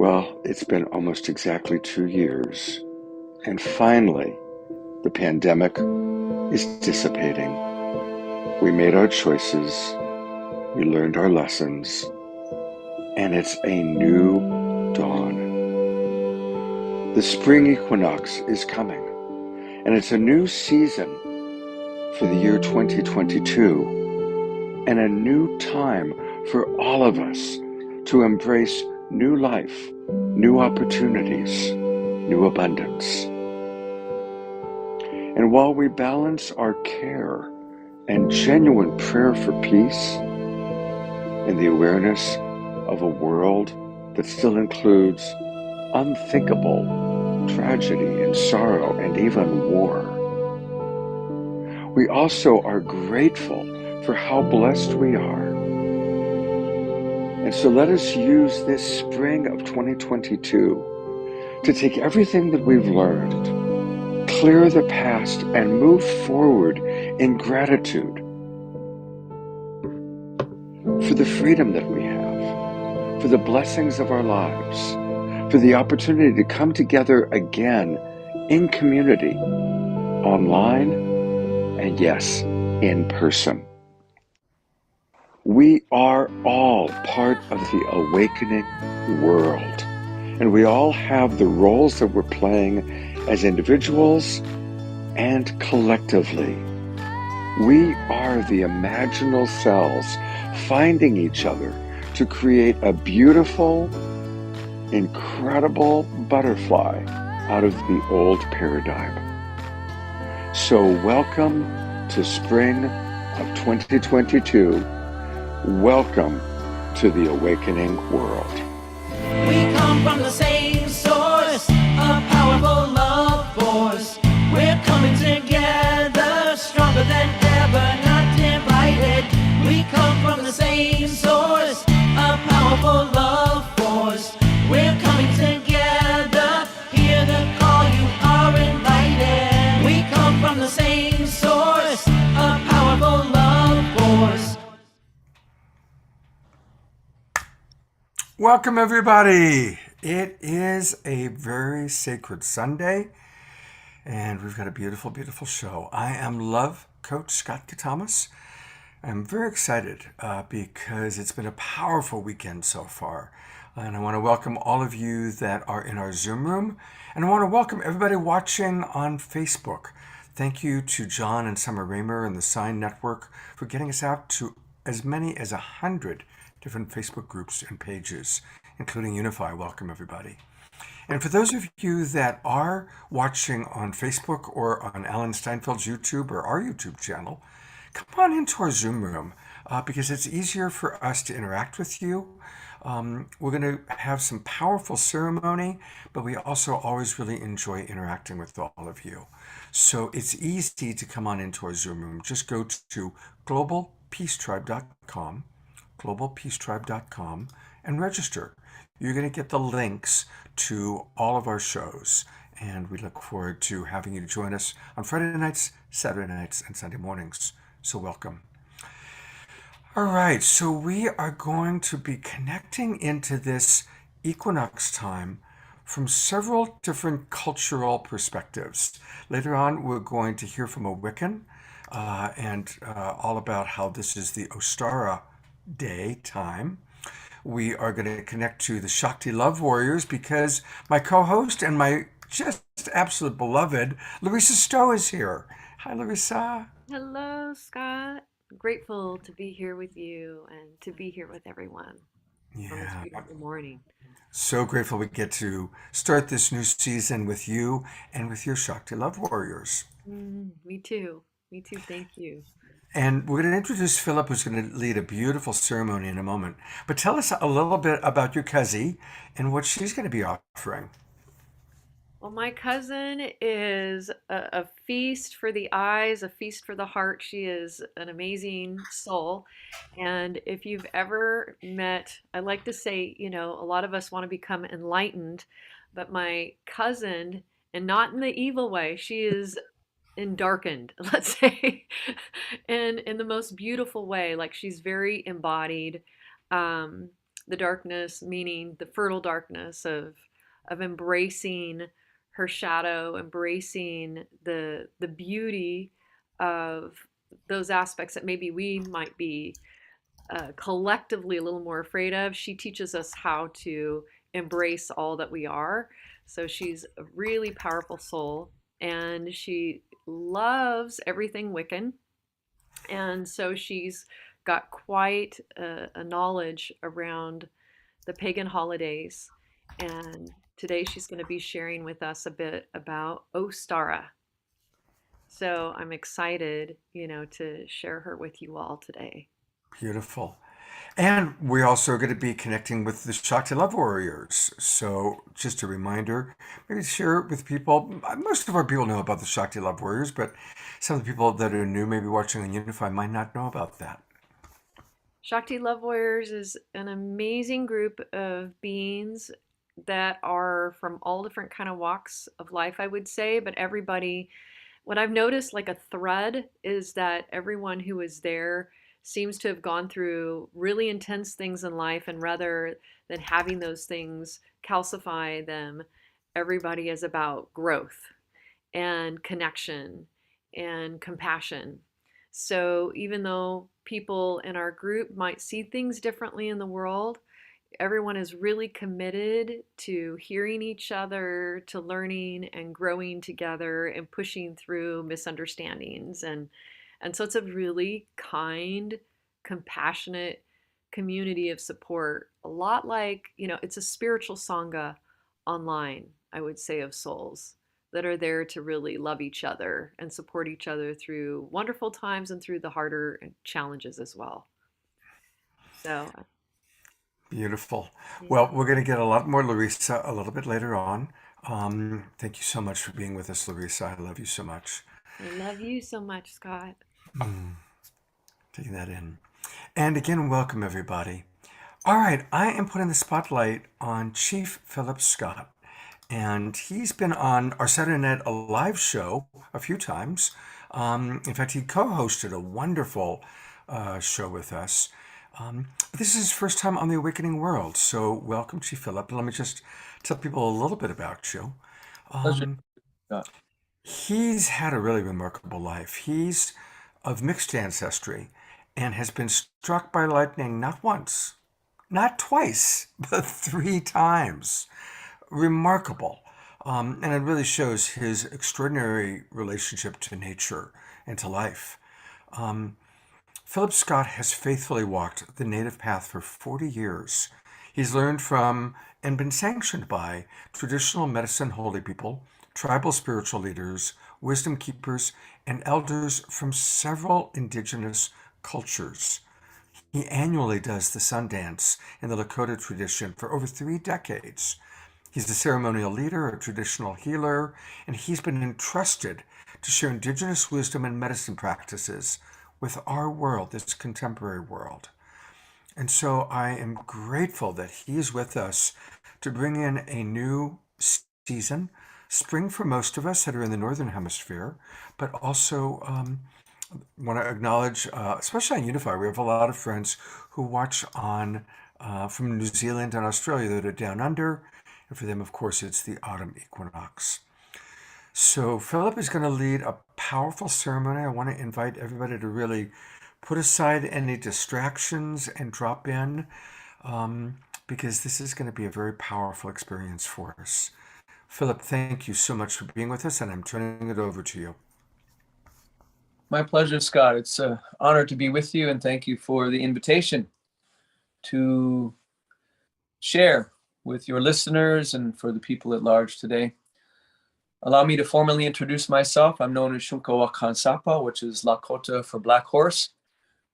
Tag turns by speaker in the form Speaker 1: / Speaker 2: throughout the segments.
Speaker 1: Well, it's been almost exactly 2 years, and finally, the pandemic is dissipating. We made our choices, we learned our lessons, and it's a new dawn. The spring equinox is coming, and it's a new season for the year 2022, and a new time for all of us to embrace new life, new opportunities, new abundance. And while we balance our care and genuine prayer for peace in the awareness of a world that still includes unthinkable tragedy and sorrow and even war, we also are grateful for how blessed we are. And so let us use this spring of 2022 to take everything that we've learned, clear the past, and move forward in gratitude for the freedom that we have, for the blessings of our lives, for the opportunity to come together again in community, online, and yes, in person. We are all part of the awakening world, and we all have the roles that we're playing as individuals and collectively. We are the imaginal cells finding each other to create a beautiful, incredible butterfly out of the old paradigm. So welcome to spring of 2022. Welcome to the awakening world.
Speaker 2: We come from the same source, a powerful love force. We're coming together, stronger than ever, not divided. We come from the same source, a powerful love force. We're coming together, hear the call, you are invited. We come from the same source, a powerful love force.
Speaker 3: Welcome, everybody. It is a very sacred Sunday, and we've got a beautiful, beautiful show. I am Love Coach Scott Thomas. I'm very excited because it's been a powerful weekend so far. And I want to welcome all of you that are in our Zoom room. And I want to welcome everybody watching on Facebook. Thank you to John and Sommer and the Sign Network for getting us out to as many as 100 different Facebook groups and pages, including Unify. Welcome, everybody. And for those of you that are watching on Facebook or on Alan Steinfeld's YouTube or our YouTube channel, come on into our Zoom room because it's easier for us to interact with you. We're going to have some powerful ceremony, but we also always really enjoy interacting with all of you. So it's easy to come on into our Zoom room. Just go to globalpeacetribe.com, globalpeacetribe.com, and register. You're going to get the links to all of our shows, and we look forward to having you join us on Friday nights, Saturday nights, and Sunday mornings. So welcome. All right, so we are going to be connecting into this equinox time from several different cultural perspectives. Later on, we're going to hear from a Wiccan and all about how this is the Ostara day time. We are going to connect to the Shakti Love Warriors because my co-host and my just absolute beloved Larissa Stowe is here. Hi, Larissa.
Speaker 4: Hello, Scott. Grateful to be here with you and to be here with everyone on this
Speaker 3: Yeah,
Speaker 4: beautiful morning.
Speaker 3: so grateful we get to start this new season with you and with your Shakti Love Warriors.
Speaker 4: Me too. Me too. Thank you.
Speaker 3: And we're going to introduce Philip, who's going to lead a beautiful ceremony in a moment. But tell us a little bit about your cousin and what she's going to be offering.
Speaker 4: Well, my cousin is a feast for the eyes, a feast for the heart. She is an amazing soul. And if you've ever met, I like to say, a lot of us want to become enlightened, but my cousin, and not in the evil way, she is and darkened, let's say, and in the most beautiful way. Like she's very embodied. Um, the darkness, meaning the fertile darkness of embracing her shadow, embracing the beauty of those aspects that maybe we might be collectively a little more afraid of. She teaches us how to embrace all that we are. So she's a really powerful soul, and she loves everything Wiccan. And so she's got quite a knowledge around the pagan holidays. And today she's going to be sharing with us a bit about Ostara. So I'm excited, to share her with you all today.
Speaker 3: Beautiful. And we're also going to be connecting with the Shakti Love Warriors. So, just a reminder, maybe share it with people. Most of our people know about the Shakti Love Warriors, but some of the people that are new, maybe watching on Unify, might not know about that.
Speaker 4: Shakti Love Warriors is an amazing group of beings that are from all different kind of walks of life, I would say, but everybody, what I've noticed like a thread is that everyone who is there seems to have gone through really intense things in life, and rather than having those things calcify them, everybody is about growth and connection and compassion. So even though people in our group might see things differently in the world, everyone is really committed to hearing each other, to learning and growing together and pushing through misunderstandings. And so it's a really kind, compassionate community of support. A lot like, it's a spiritual sangha online, I would say, of souls that are there to really love each other and support each other through wonderful times and through the harder challenges as well. So,
Speaker 3: Beautiful.
Speaker 4: yeah,
Speaker 3: Well, we're going to get a lot more Larissa a little bit later on. Thank you so much for being with us, Larissa. I love you so much.
Speaker 4: I love you so much, Scott.
Speaker 3: Taking that in. And again, welcome everybody. All right, I am putting the spotlight on Chief Philip Scott. And he's been on our Saturday Night Live show a few times. In fact, he co-hosted a wonderful show with us. This is his first time on the Awakening World. So welcome, Chief Philip. Let me just tell people a little bit about you.
Speaker 5: Pleasure.
Speaker 3: He's had a really remarkable life. He's of mixed ancestry and has been struck by lightning not once, not twice, but 3 times. Remarkable. And it really shows his extraordinary relationship to nature and to life. Philip Scott has faithfully walked the native path for 40 years. He's learned from and been sanctioned by traditional medicine holy people, tribal spiritual leaders, wisdom keepers, and elders from several indigenous cultures. He annually does the sun dance in the Lakota tradition for over 3 decades. He's a ceremonial leader, a traditional healer, and he's been entrusted to share indigenous wisdom and medicine practices with our world, this contemporary world. And so I am grateful that he is with us to bring in a new season, spring for most of us that are in the Northern Hemisphere, but also want to acknowledge, especially on Unify, we have a lot of friends who watch on from New Zealand and Australia that are down under. And for them, of course, it's the autumn equinox. So Philip is going to lead a powerful ceremony. I want to invite everybody to really put aside any distractions and drop in because this is going to be a very powerful experience for us. Philip, thank you so much for being with us, and I'm turning it over to you.
Speaker 5: My pleasure, Scott. It's an honor to be with you, and thank you for the invitation to share with your listeners and for the people at large today. Allow me to formally introduce myself. I'm known as Shunko Wakansapa, which is Lakota for Black Horse.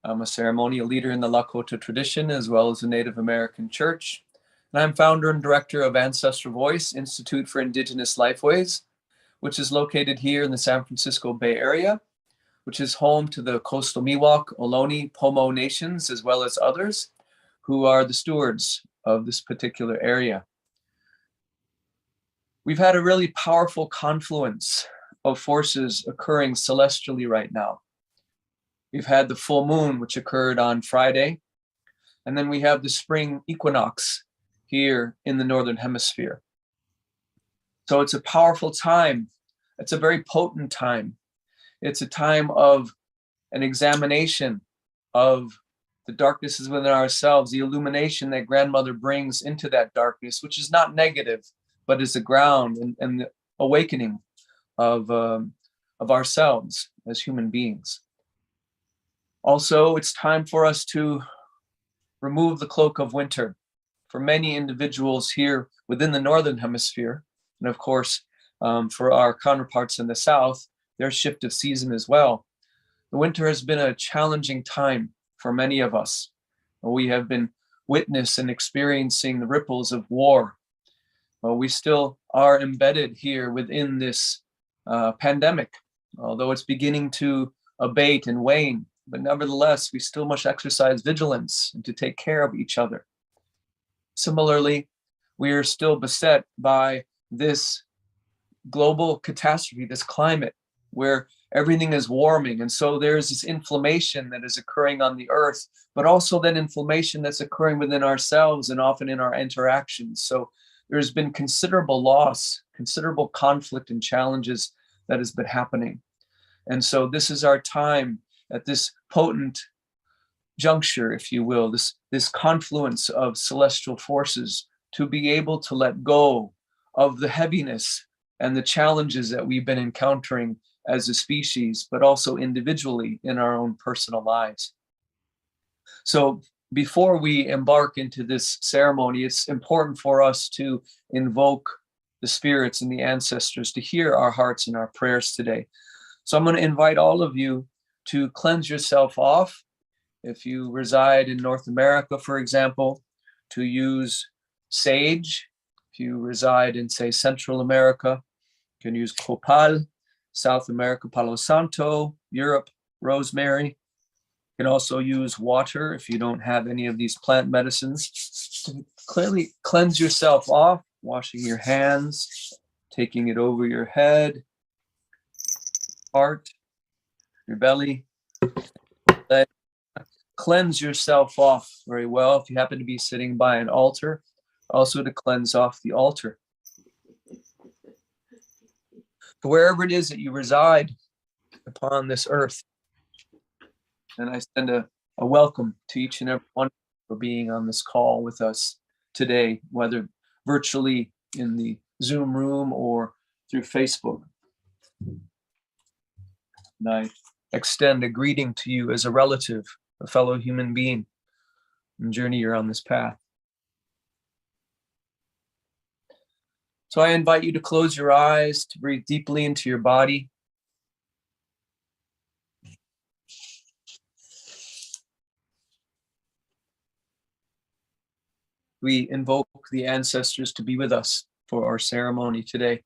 Speaker 5: I'm a ceremonial leader in the Lakota tradition, as well as a Native American church. And I'm founder and director of Ancestral Voice Institute for Indigenous Lifeways, which is located here in the San Francisco Bay Area, which is home to the Coastal Miwok, Ohlone, Pomo nations, as well as others, who are the stewards of this particular area. We've had a really powerful confluence of forces occurring celestially right now. We've had the full moon, which occurred on Friday, And then we have the spring equinox here in the Northern Hemisphere. So it's a powerful time. It's a very potent time. It's a time of an examination of the darknesses within ourselves, the illumination that grandmother brings into that darkness, which is not negative, but is the ground and the awakening of ourselves as human beings. Also, it's time for us to remove the cloak of winter. For many individuals here within the Northern Hemisphere, and of course, for our counterparts in the South, their shift of season as well. The winter has been a challenging time for many of us. We have been witness and experiencing the ripples of war. We still are embedded here within this pandemic, although it's beginning to abate and wane. But nevertheless, we still must exercise vigilance and to take care of each other. Similarly, we are still beset by this global catastrophe, this climate, where everything is warming. And so there's this inflammation that is occurring on the earth, but also that inflammation that's occurring within ourselves and often in our interactions. So there's been considerable loss, considerable conflict and challenges that has been happening. And so this is our time at this potent juncture, if you will, this confluence of celestial forces to be able to let go of the heaviness and the challenges that we've been encountering as a species, but also individually in our own personal lives. So before we embark into this ceremony, it's important for us to invoke the spirits and the ancestors to hear our hearts and our prayers today. So I'm going to invite all of you to cleanse yourself off. If you reside in North America, for example, to use sage. If you reside in, say, Central America, you can use copal. South America, Palo Santo. Europe, rosemary. You can also use water if you don't have any of these plant medicines. To clearly cleanse yourself off, washing your hands, taking it over your head, heart, your belly. Cleanse yourself off very well. If you happen to be sitting by an altar, also to cleanse off the altar. To wherever it is that you reside upon this earth. And I send a welcome to each and every one for being on this call with us today, whether virtually in the Zoom room or through Facebook. And I extend a greeting to you as a relative, a fellow human being, and journey you're on this path. So I invite you to close your eyes, to breathe deeply into your body. We invoke the ancestors to be with us for our ceremony today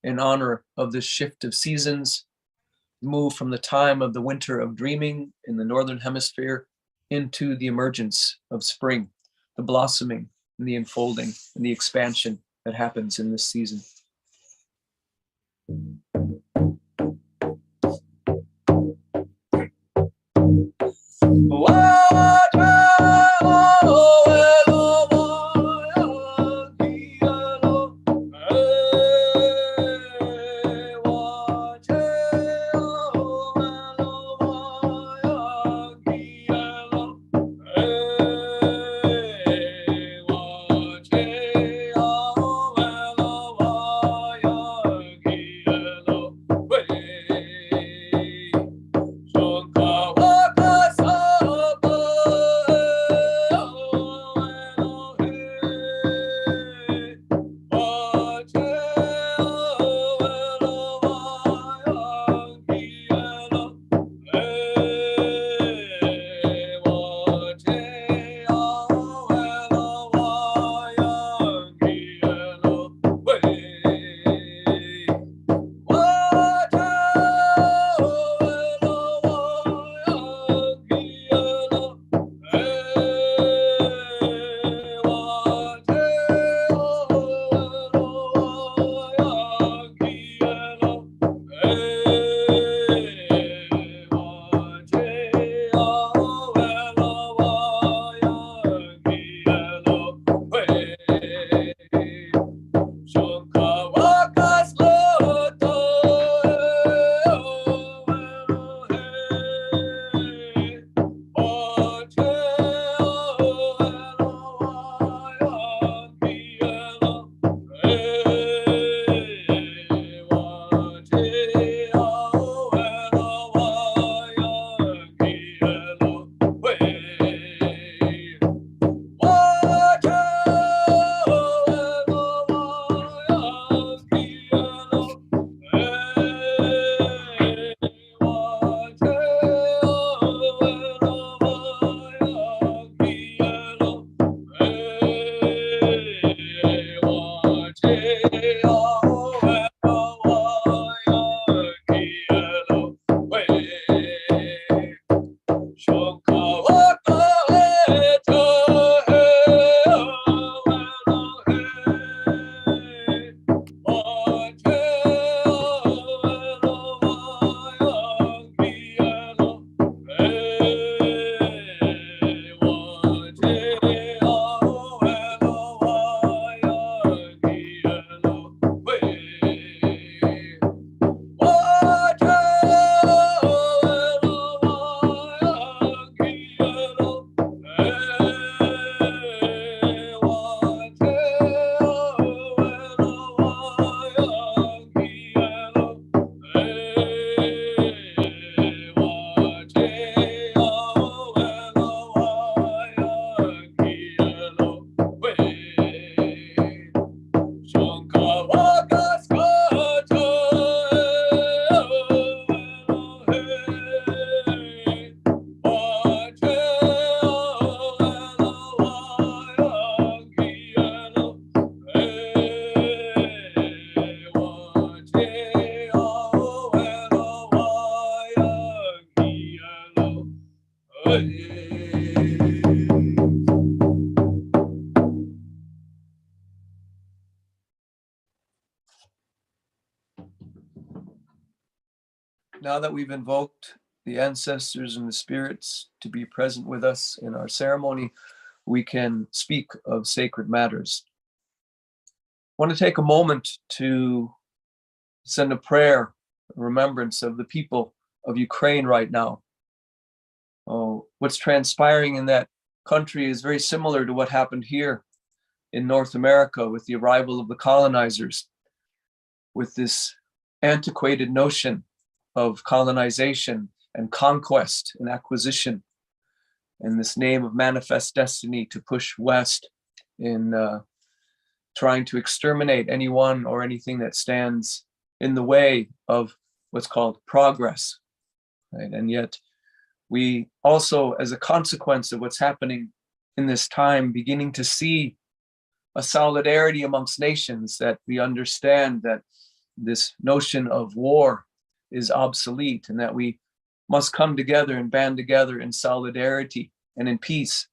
Speaker 5: in honor of this shift of seasons, move from the time of the winter of dreaming in the Northern Hemisphere into the emergence of spring, the blossoming and the unfolding and the expansion that happens in this season. now that we've invoked the ancestors and the spirits to be present with us in our ceremony, we can speak of sacred matters. I want to take a moment to send a prayer, a remembrance of the people of Ukraine right now. Oh, what's transpiring in that country is very similar to what happened here in North America with the arrival of the colonizers, with this antiquated notion of colonization and conquest and acquisition, and this name of manifest destiny to push west in trying to exterminate anyone or anything that stands in the way of what's called progress, right? And yet we also, as a consequence of what's happening in this time, beginning to see a solidarity amongst nations, that we understand that this notion of war is obsolete and that we must come together and band together in solidarity and in peace.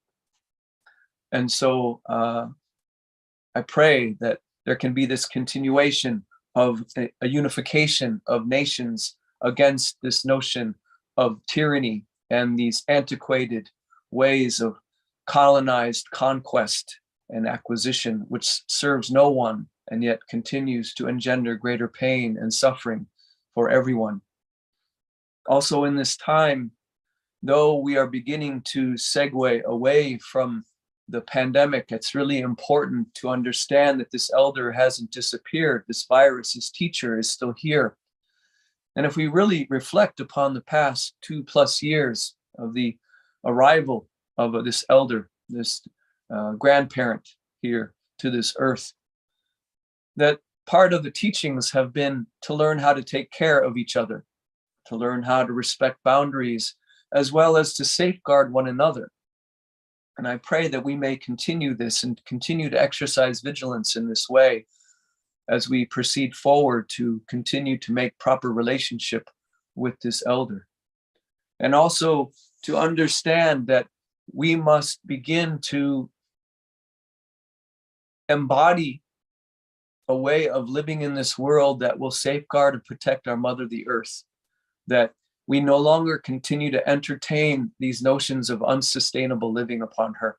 Speaker 5: And so I pray that there can be this continuation of a unification of nations against this notion of tyranny and these antiquated ways of colonized conquest and acquisition, which serves no one and yet continues to engender greater pain and suffering for everyone. Also in this time, though we are beginning to segue away from the pandemic, it's really important to understand that this elder hasn't disappeared. This virus, this teacher, is still here. And if we really reflect upon the past 2+ years of the arrival of this elder, this grandparent here to this earth, that part of the teachings have been to learn how to take care of each other, to learn how to respect boundaries, as well as to safeguard one another. And I pray that we may continue this and continue to exercise vigilance in this way as we proceed forward to continue to make proper relationship with this elder. And also to understand that we must begin to embody a way of living in this world that will safeguard and protect our mother, the earth, that we no longer continue to entertain these notions of unsustainable living upon her.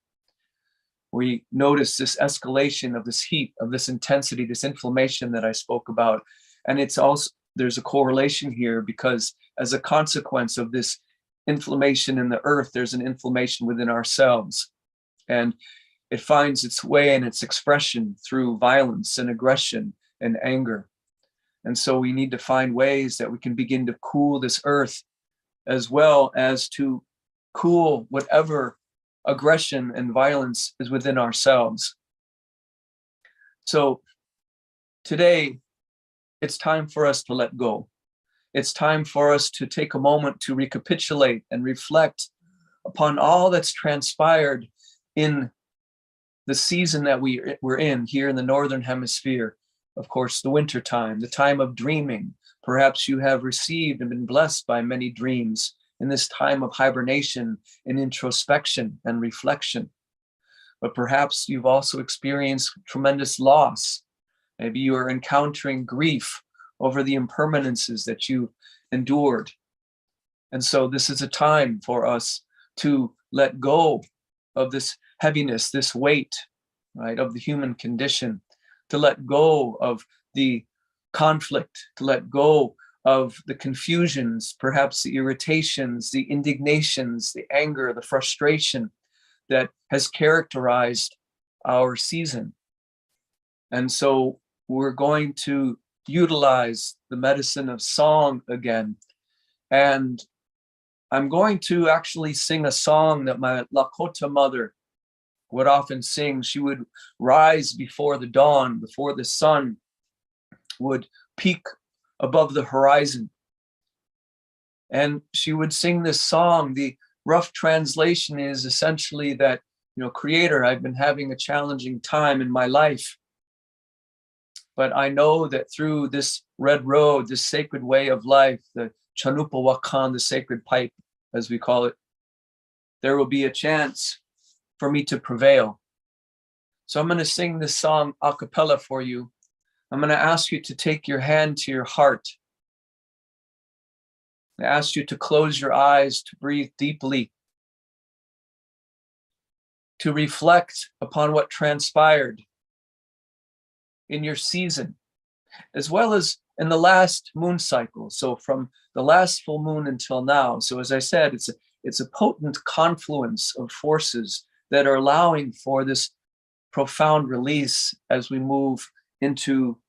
Speaker 5: We notice this escalation of this heat, of this intensity, this inflammation that I spoke about. And it's also, there's a correlation here because as a consequence of this inflammation in the earth, there's an inflammation within ourselves. And it finds its way and its expression through violence and aggression and anger. And so we need to find ways that we can begin to cool this earth, as well as to cool whatever aggression and violence is within ourselves. So today, it's time for us to let go. It's time for us to take a moment to recapitulate and reflect upon all that's transpired in the season that we're in here in the Northern Hemisphere. Of course, the winter time, the time of dreaming. Perhaps you have received and been blessed by many dreams in this time of hibernation and introspection and reflection. But perhaps you've also experienced tremendous loss. Maybe you are encountering grief over the impermanences that you endured. And so this is a time for us to let go of this heaviness, this weight, right, of the human condition, to let go of the conflict, to let go of the confusions, perhaps the irritations, the indignations, the anger, the frustration that has characterized our season. And so we're going to utilize the medicine of song again. And I'm going to actually sing a song that my Lakota mother would often sing. She would rise before the dawn, before the sun would peak above the horizon. And she would sing this song. The rough translation is essentially that, Creator, I've been having a challenging time in my life. But I know that through this red road, this sacred way of life, the Chanupa Wakan, the sacred pipe, as we call it, there will be a chance for me to prevail. So I'm going to sing this song a cappella for you. I'm going to ask you to take your hand to your heart I ask you to close your eyes, to breathe deeply, to reflect upon what transpired in your season, as well as in the last moon cycle. So from the last full moon until now. So as I said, it's a potent confluence of forces that are allowing for this profound release as we move into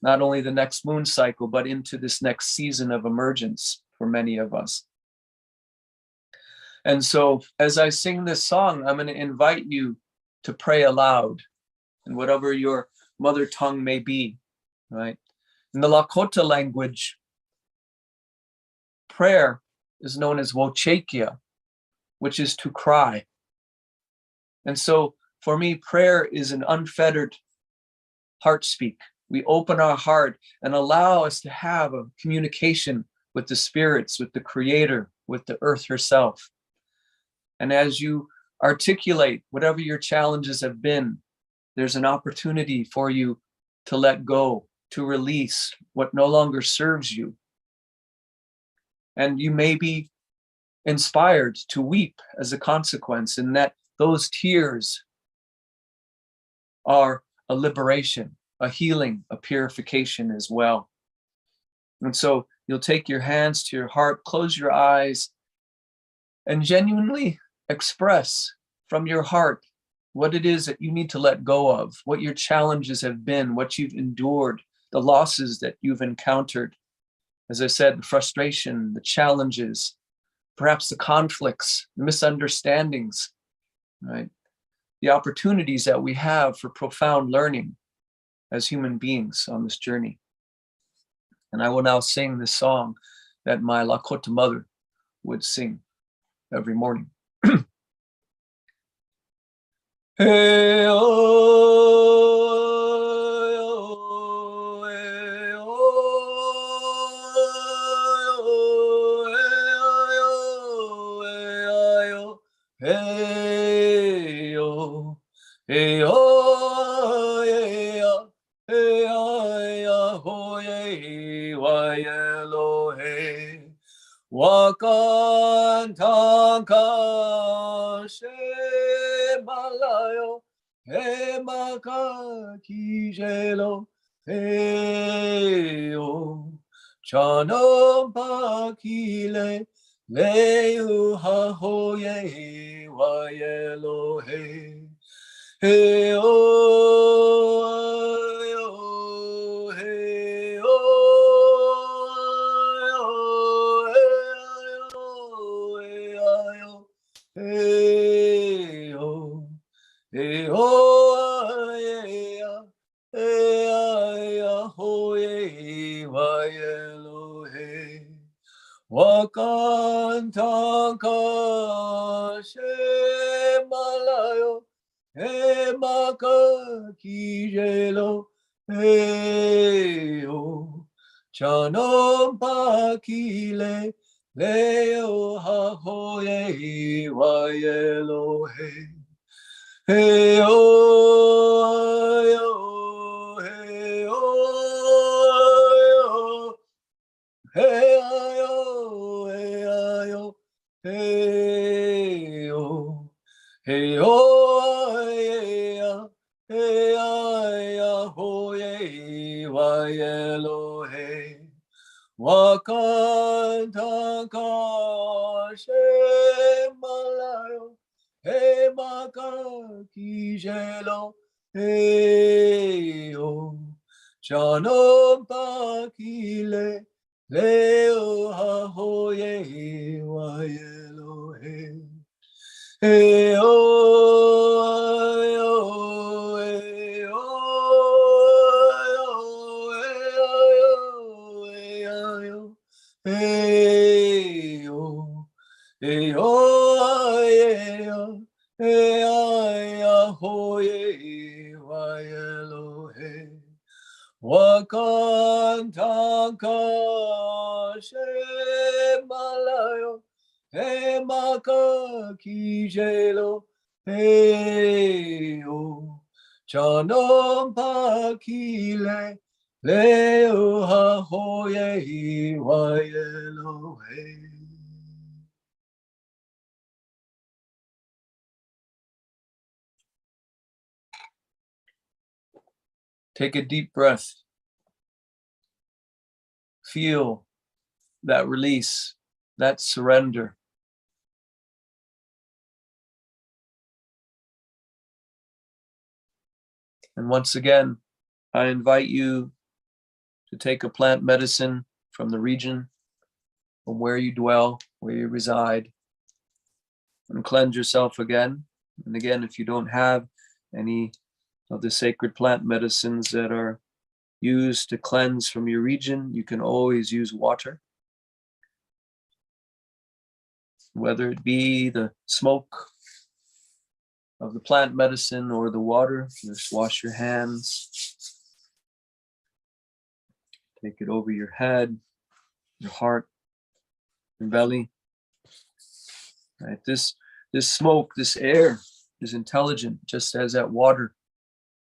Speaker 5: not only the next moon cycle, but into this next season of emergence for many of us. And so as I sing this song, I'm going to invite you to pray aloud in whatever your mother tongue may be, right? In the Lakota language, prayer is known as wochekia, which is to cry. And so for me, prayer is an unfettered heart speak. We open our heart and allow us to have a communication with the spirits, with the creator, with the earth herself. And as you articulate whatever your challenges have been, there's an opportunity for you to let go, to release what no longer serves you. And you may be inspired to weep as a consequence, and that those tears are a liberation, a healing, a purification as well. And so you'll take your hands to your heart, close your eyes, and genuinely express from your heart what it is that you need to let go of, what your challenges have been, what you've endured, the losses that you've encountered. As I said, the frustration, the challenges, perhaps the conflicts, the misunderstandings, right? The opportunities that we have for profound learning as human beings on this journey. And I will now sing this song that my Lakota mother would sing every morning. Hey, oh, oh, hey, oh, oh, hey, oh, hey, oh, hey, oh, hey, oh, hey, why, Elohe, wakan tanka shemalayo, he maka kijelo, he o chanom pakile, leu hahoye, wa Elohe, he o, he o, hey oh, hey oh, yeah, hey oh, yeah, why Elohe, wakan tanka shemalayo, hey maka kijelo, hey oh, chanom pakile, leo hahoye, wa Elohe, hey oh, hey oh, hey oh, hey oh, hey oh, hey oh, hey oh, hey wa Elohe, wakan tanka shemalayo, he maka kijelo, he o chanom pakile, leo hahoye, wa Elohe, he o, hey o, hey oh, hey oh, yeah, hey oh, yeah, wa Elohe, wakan tanka shemalayo, he maka kijelo, hey oh, chanom pakile, Leo ha ho ye wa ye lo he. Take a deep breath. Feel that release, that surrender. And once again, I invite you to take a plant medicine from the region, from where you dwell, where you reside, and cleanse yourself again. And again, if you don't have any of the sacred plant medicines that are used to cleanse from your region, you can always use water. Whether it be the smoke of the plant medicine or the water, just wash your hands. Take it over your head, your heart, your belly. Right? This smoke, this air is intelligent, just as that water.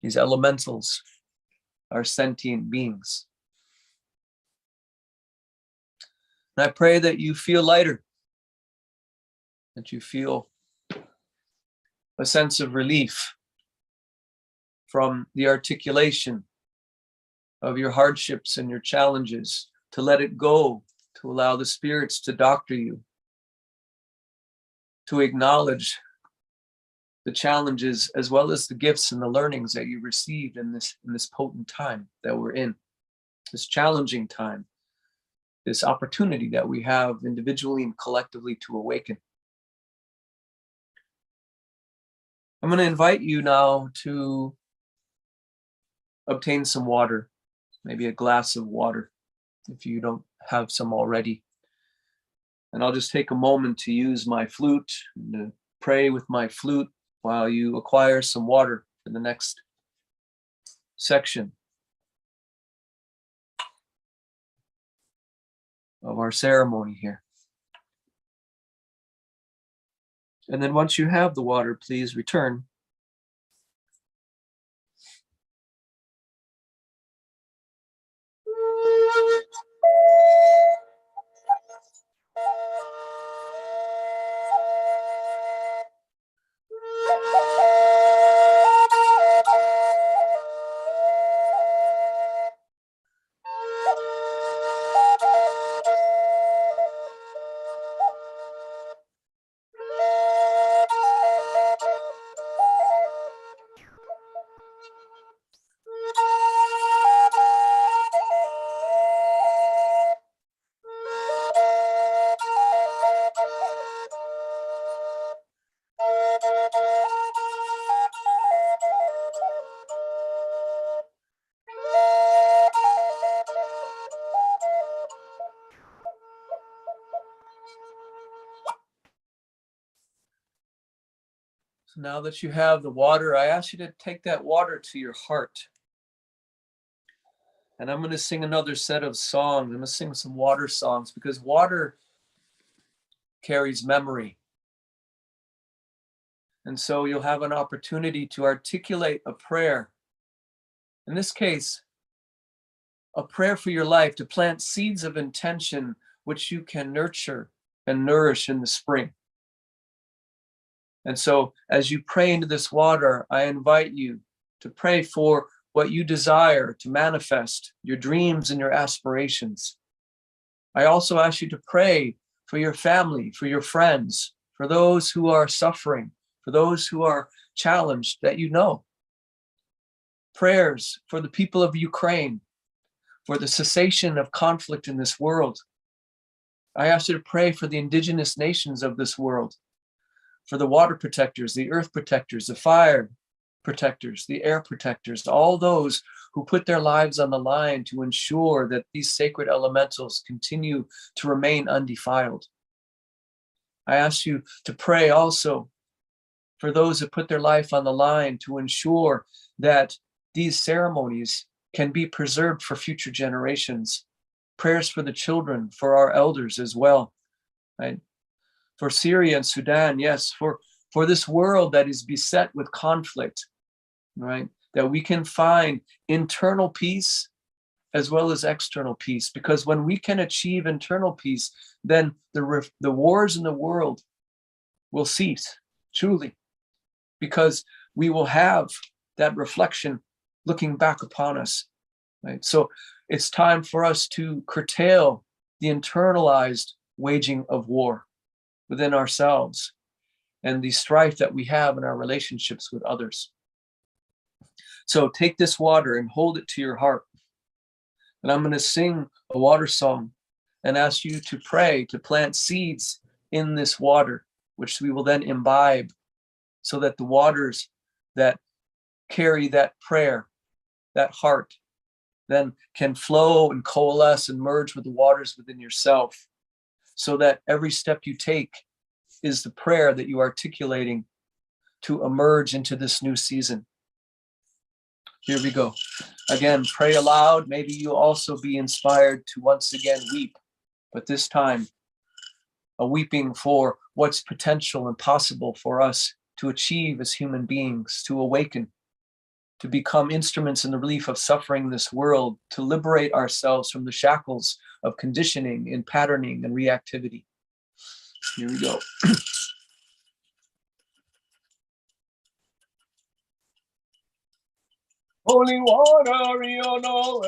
Speaker 5: These elementals are sentient beings. And I pray that you feel lighter, that you feel a sense of relief from the articulation of your hardships and your challenges, to let it go, to allow the spirits to doctor you, to acknowledge the challenges as well as the gifts and the learnings that you received in this potent time that we're in, this challenging time, this opportunity that we have individually and collectively to awaken. I'm going to invite you now to obtain some water, maybe a glass of water, if you don't have some already. And I'll just take a moment to use my flute and to pray with my flute while you acquire some water for the next section of our ceremony here. And then once you have the water, please return. So now that you have the water, I ask you to take that water to your heart. And I'm going to sing another set of songs. I'm going to sing some water songs because water carries memory. And so you'll have an opportunity to articulate a prayer. In this case, a prayer for your life, to plant seeds of intention which you can nurture and nourish in the spring. And so as you pray into this water, I invite you to pray for what you desire to manifest, your dreams and your aspirations. I also ask you to pray for your family, for your friends, for those who are suffering, for those who are challenged that you know. Prayers for the people of Ukraine, for the cessation of conflict in this world. I ask you to pray for the indigenous nations of this world, for the water protectors, the earth protectors, the fire protectors, the air protectors, all those who put their lives on the line to ensure that these sacred elementals continue to remain undefiled. I ask you to pray also for those that put their life on the line to ensure that these ceremonies can be preserved for future generations. Prayers for the children, for our elders as well, right? For Syria and Sudan, yes, for this world that is beset with conflict, right? That we can find internal peace as well as external peace. Because when we can achieve internal peace, then the wars in the world will cease, truly, because we will have that reflection looking back upon us, right? So it's time for us to curtail the internalized waging of war within ourselves and the strife that we have in our relationships with others. So take this water and hold it to your heart. And I'm going to sing a water song and ask you to pray, to plant seeds in this water, which we will then imbibe, so that the waters that carry that prayer, that heart, then can flow and coalesce and merge with the waters within yourself, so that every step you take is the prayer that you are articulating to emerge into this new season. Here we go. Again, pray aloud. Maybe you also be inspired to once again weep, but this time a weeping for what's potential and possible for us to achieve as human beings, to awaken, to become instruments in the relief of suffering in this world, to liberate ourselves from the shackles of conditioning and patterning and reactivity. Here we go. Holy water, you know,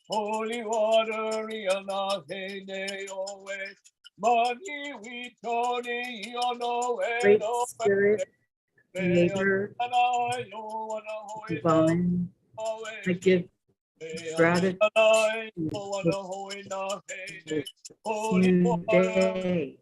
Speaker 5: holy water,
Speaker 6: Great Spirit, Creator, Divine, I give gratitude for this new day.
Speaker 5: Holy water,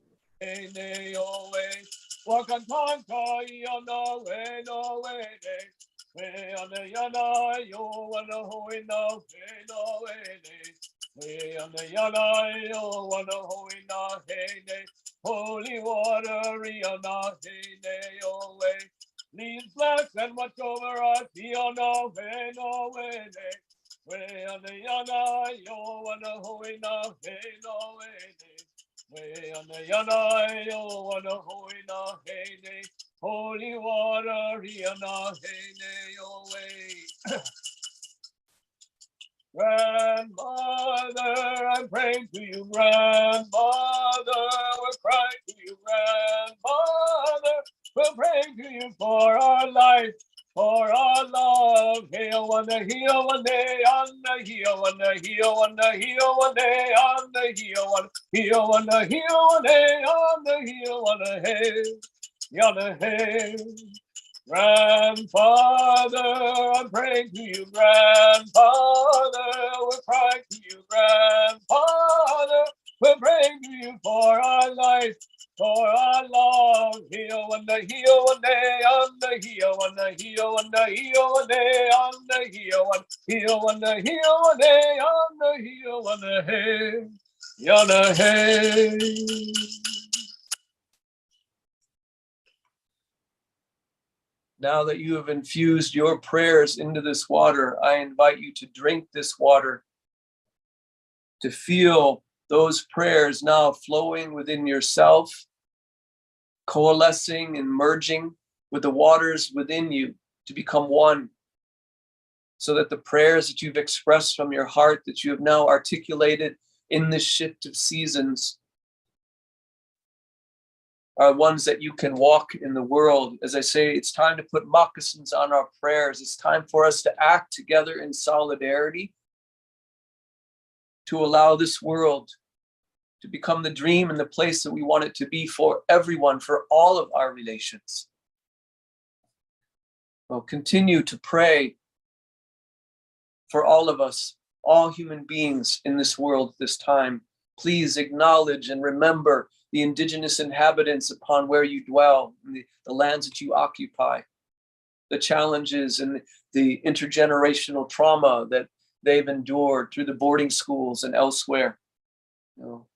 Speaker 5: lead flex and watch over us, no way. Way on the yana, yo on the hoina, hey no way. Way on the yana, yo on the hoina, hey. Holy water, yana, hey yo way. Grandmother, I'm praying to you, grandmother. We're crying to you, grandmother. We're praying to you for our life, for our love. Heal one day, heal one day, on the heal one day, heal one day, heal one day, on the heal one, heal one day, heal one day, on the heal one day, hey, yonder hey. Grandfather, I'm praying to you, grandfather. We're crying to you, grandfather. We're praying to you for our life, for our love. Heal one day, on the heal one day, heal one day, heal one day, on the heal one, heal one day, heal one day, on the heal one day, hey, yonder hey. Now that you have infused your prayers into this water, I invite you to drink this water, to feel those prayers now flowing within yourself, coalescing and merging with the waters within you to become one, so that the prayers that you've expressed from your heart, that you have now articulated in this shift of seasons, are ones that you can walk in the world. As I say, it's time to put moccasins on our prayers. It's time for us to act together in solidarity to allow this world to become the dream and the place that we want it to be for everyone, for all of our relations. Well, continue to pray for all of us, all human beings in this world at this time. Please acknowledge and remember the indigenous inhabitants upon where you dwell, the lands that you occupy, the challenges and the intergenerational trauma that they've endured through the boarding schools and elsewhere.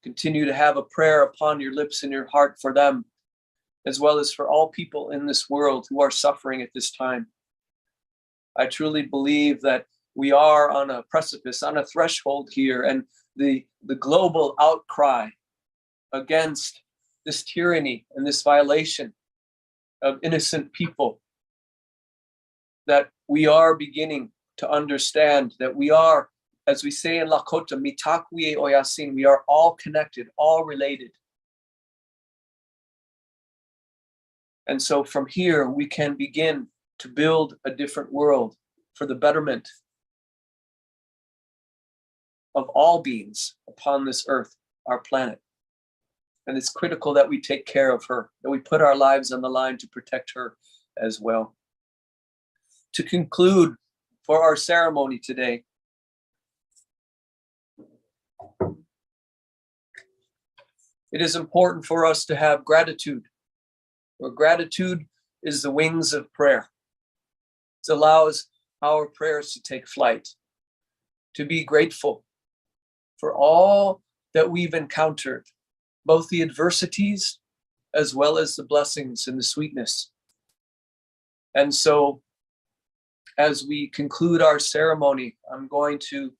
Speaker 5: Continue to have a prayer upon your lips and your heart for them, as well as for all people in this world who are suffering at this time. I truly believe that we are on a precipice, on a threshold here, and the global outcry against this tyranny and this violation of innocent people, that we are beginning to understand that we are, as we say in Lakota, mitakwie oyasin, we are all connected, all related. And so from here, we can begin to build a different world for the betterment of all beings upon this earth, our planet. And it's critical that we take care of her, that we put our lives on the line to protect her as well. To conclude for our ceremony today, it is important for us to have gratitude, where gratitude is the wings of prayer. It allows our prayers to take flight, to be grateful for all that we've encountered, both the adversities as well as the blessings and the sweetness. And so, as we conclude our ceremony, I'm going to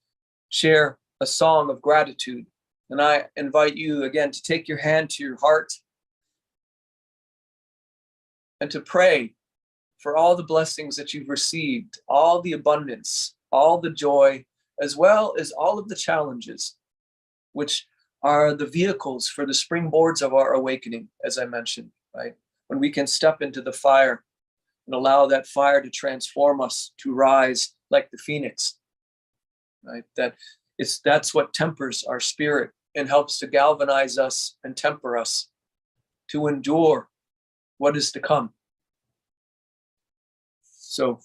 Speaker 5: share a song of gratitude. And I invite you again to take your hand to your heart and to pray for all the blessings that you've received, all the abundance, all the joy, as well as all of the challenges, which are the vehicles for the springboards of our awakening, as I mentioned, right? When we can step into the fire and allow that fire to transform us, to rise like the phoenix, right? That's what tempers our spirit and helps to galvanize us and temper us to endure what is to come. So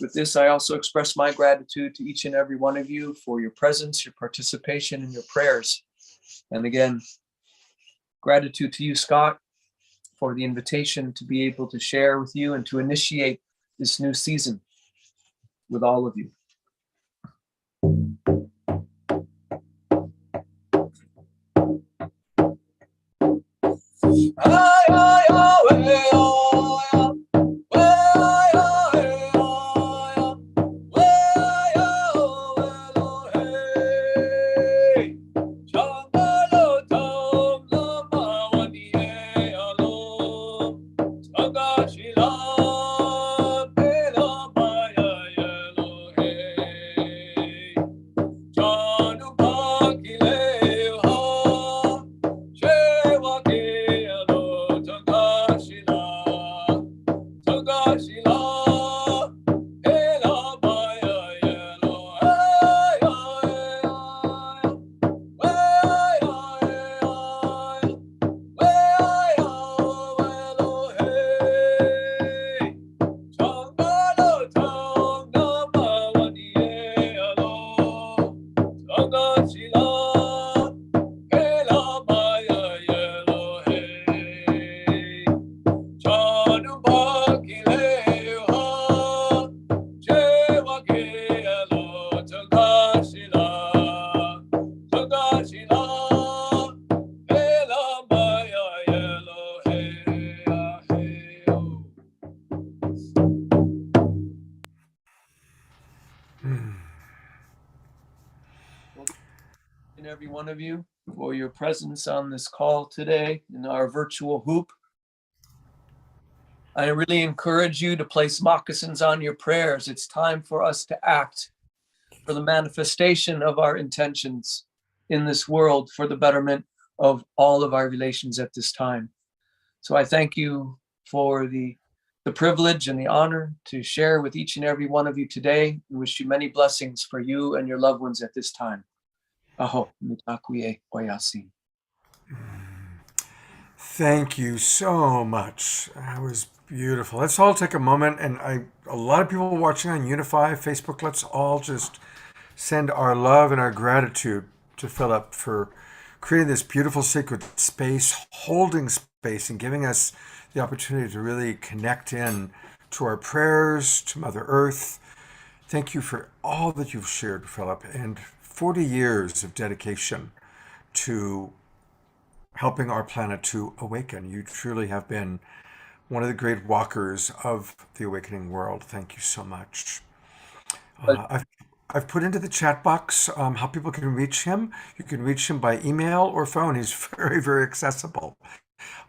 Speaker 5: with this, I also express my gratitude to each and every one of you for your presence, your participation, and your prayers. And again, gratitude to you, Scott, for the invitation to be able to share with you and to initiate this new season with all of you. And every one of you for your presence on this call today in our virtual hoop. I really encourage you to place moccasins on your prayers. It's time for us to act for the manifestation of our intentions in this world for the betterment of all of our relations at this time. So I thank you for the privilege and the honor to share with each and every one of you today, and wish you many blessings for you and your loved ones at this time. Aho, mitakwie oyasi.
Speaker 3: Thank you so much. That was beautiful. Let's all take a moment, and a lot of people watching on Unify, Facebook, let's all just send our love and our gratitude to Philip for creating this beautiful sacred space, holding space, and giving us the opportunity to really connect in to our prayers, to Mother Earth. Thank you for all that you've shared, Philip, and 40 years of dedication to helping our planet to awaken. You truly have been one of the great walkers of the awakening world. Thank you so much. I've put into the chat box how people can reach him. You can reach him by email or phone. He's very, very accessible.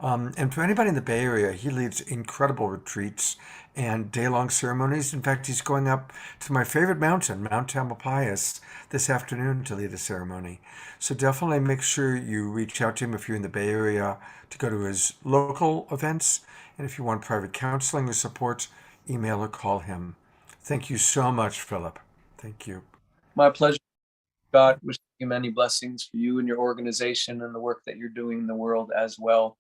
Speaker 3: And for anybody in the Bay Area, he leads incredible retreats and day-long ceremonies. In fact, he's going up to my favorite mountain, Mount Tamalpais, this afternoon to lead a ceremony. So definitely make sure you reach out to him if you're in the Bay Area to go to his local events. And if you want private counseling or support, email or call him. Thank you so much, Philip. Thank you.
Speaker 5: My pleasure, Scott. Wishing you many blessings for you and your organization and the work that you're doing in the world as well.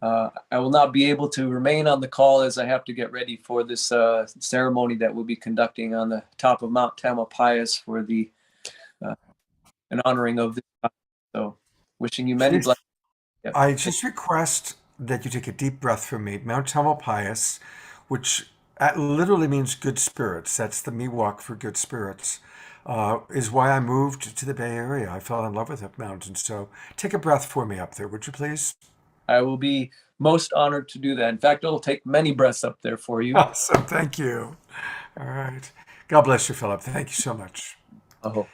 Speaker 5: I will not be able to remain on the call as I have to get ready for this ceremony that we'll be conducting on the top of Mount Tamalpais for the an honoring of this. So, wishing you many
Speaker 3: Please,
Speaker 5: blessings. Yep.
Speaker 3: I just request that you take a deep breath from me. Mount Tamalpais, which literally means good spirits. That's the Miwok for good spirits. Is why I moved to the Bay Area. I fell in love with that mountain. So take a breath for me up there, would you please?
Speaker 5: I will be most honored to do that. In fact, it'll take many breaths up there for you.
Speaker 3: Awesome. Thank you. All right. God bless you, Philip. Thank you so much.
Speaker 5: Oh,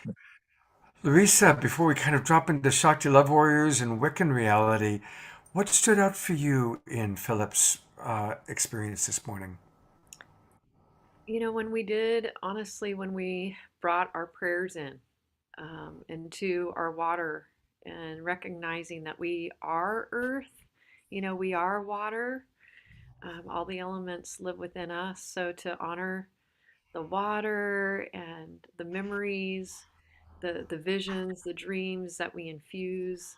Speaker 3: Larissa, before we kind of drop into Shakti Love Warriors and Wiccan reality, what stood out for you in Philip's experience this morning?
Speaker 4: When we did, honestly, when we brought our prayers in into our water and recognizing that we are earth, we are water, all the elements live within us. So to honor the water and the memories, the visions, the dreams that we infuse,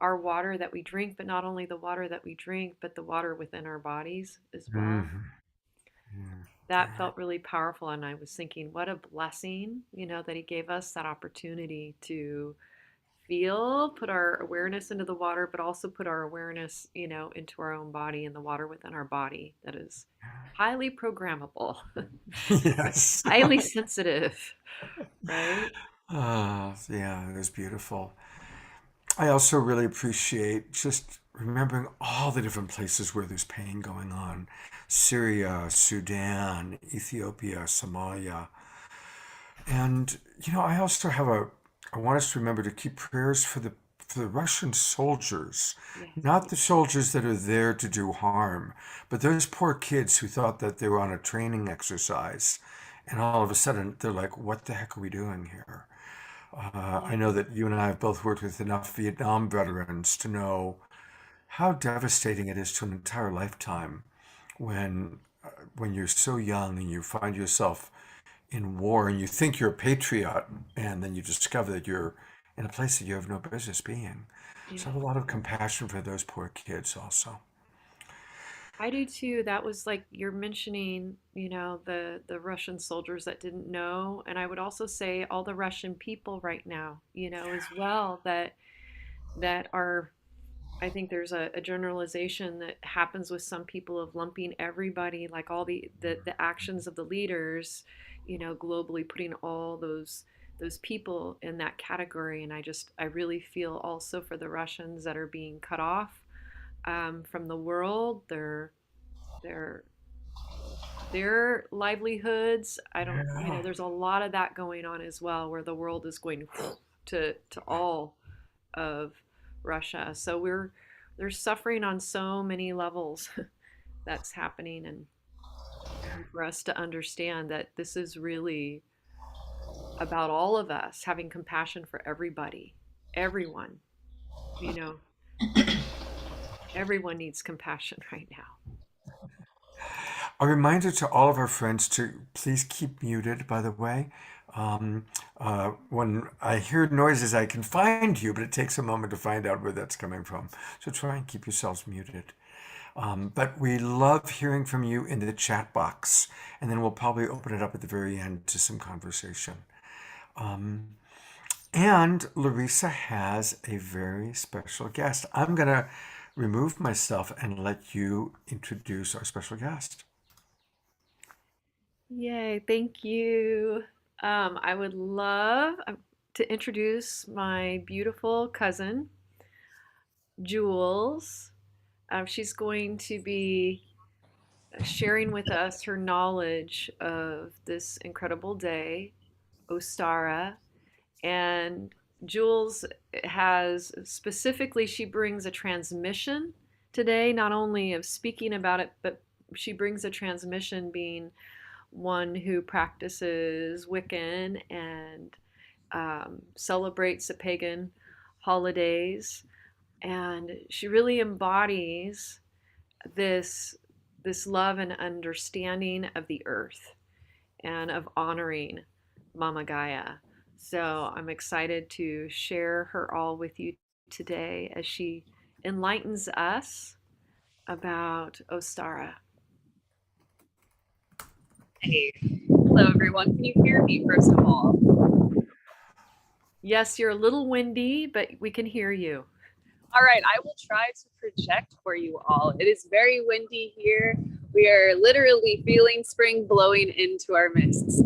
Speaker 4: our water that we drink, but not only the water that we drink, but the water within our bodies as well.
Speaker 3: Mm-hmm. Yeah.
Speaker 4: That felt really powerful. And I was thinking, what a blessing, that he gave us that opportunity to feel, put our awareness into the water, but also put our awareness, into our own body and the water within our body that is highly programmable,
Speaker 3: Yes.
Speaker 4: highly sensitive, right?
Speaker 3: Yeah, it was beautiful. I also really appreciate just remembering all the different places where there's pain going on. Syria, Sudan, Ethiopia, Somalia. And, I also I want us to remember to keep prayers for the Russian soldiers,
Speaker 4: Yes.
Speaker 3: not the soldiers that are there to do harm, but those poor kids who thought that they were on a training exercise. And all of a sudden, they're like, what the heck are we doing here? I know that you and I have both worked with enough Vietnam veterans to know how devastating it is to an entire lifetime when when you're so young and you find yourself in war and you think you're a patriot and then you discover that you're in a place that you have no business being. So I have a lot of compassion for those poor kids also.
Speaker 4: I do too. That was like you're mentioning, the Russian soldiers that didn't know, and I would also say all the Russian people right now, as well that are. I think there's a generalization that happens with some people of lumping everybody, like all the actions of the leaders, globally putting all those people in that category, and I really feel also for the Russians that are being cut off from the world, their their livelihoods. I don't,
Speaker 3: Yeah.
Speaker 4: there's a lot of that going on as well, where the world is going to all of Russia. So they're suffering on so many levels that's happening, and for us to understand that this is really about all of us having compassion for everybody, everyone, you know, everyone needs compassion right now.
Speaker 3: A reminder to all of our friends to please keep muted, by the way. When I hear noises, I can find you, but it takes a moment to find out where that's coming from. So try and keep yourselves muted. But we love hearing from you in the chat box, and then we'll probably open it up at the very end to some conversation. And Larissa has a very special guest. I'm going to remove myself and let you introduce our special guest.
Speaker 4: Yay, thank you. I would love to introduce my beautiful cousin, Jules. She's going to be sharing with us her knowledge of this incredible day, Ostara. And Jules has specifically, she brings a transmission today, not only of speaking about it, but she brings a transmission being one who practices Wiccan and celebrates the pagan holidays. And she really embodies this this love and understanding of the earth and of honoring Mama Gaia. So I'm excited to share her all with you today as she enlightens us about Ostara.
Speaker 7: Hey, hello everyone. Can you hear me first of all?
Speaker 4: Yes, you're a little windy, but we can hear you.
Speaker 7: All right, I will try to project for you all. It is very windy here. We are literally feeling spring blowing into our midst.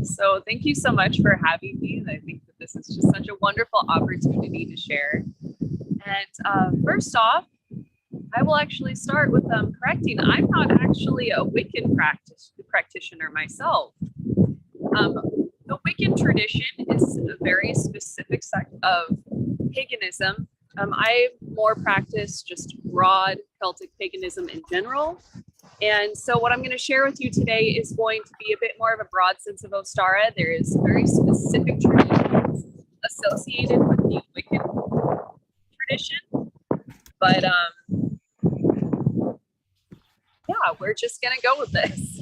Speaker 7: So thank you so much for having me. And I think that this is just such a wonderful opportunity to share. And first off, I will actually start with correcting. I'm not actually a Wiccan practitioner myself. The Wiccan tradition is a very specific sect of paganism. I more practice just broad Celtic paganism in general. And so what I'm going to share with you today is going to be a bit more of a broad sense of Ostara. There is very specific traditions associated with the Wiccan tradition. But yeah, we're just going to go with this.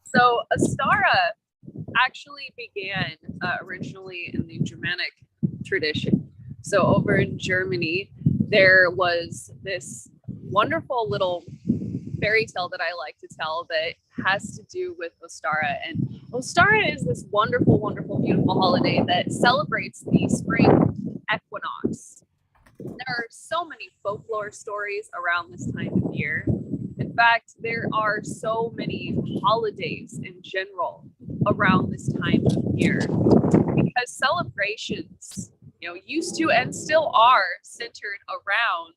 Speaker 7: So Ostara actually began originally in the Germanic tradition. So over in Germany, there was this wonderful little fairy tale that I like to tell that has to do with Ostara. And Ostara is this wonderful, wonderful, beautiful holiday that celebrates the spring equinox. There are so many folklore stories around this time of year. In fact, there are so many holidays in general around this time of year because celebrations, used to and still are centered around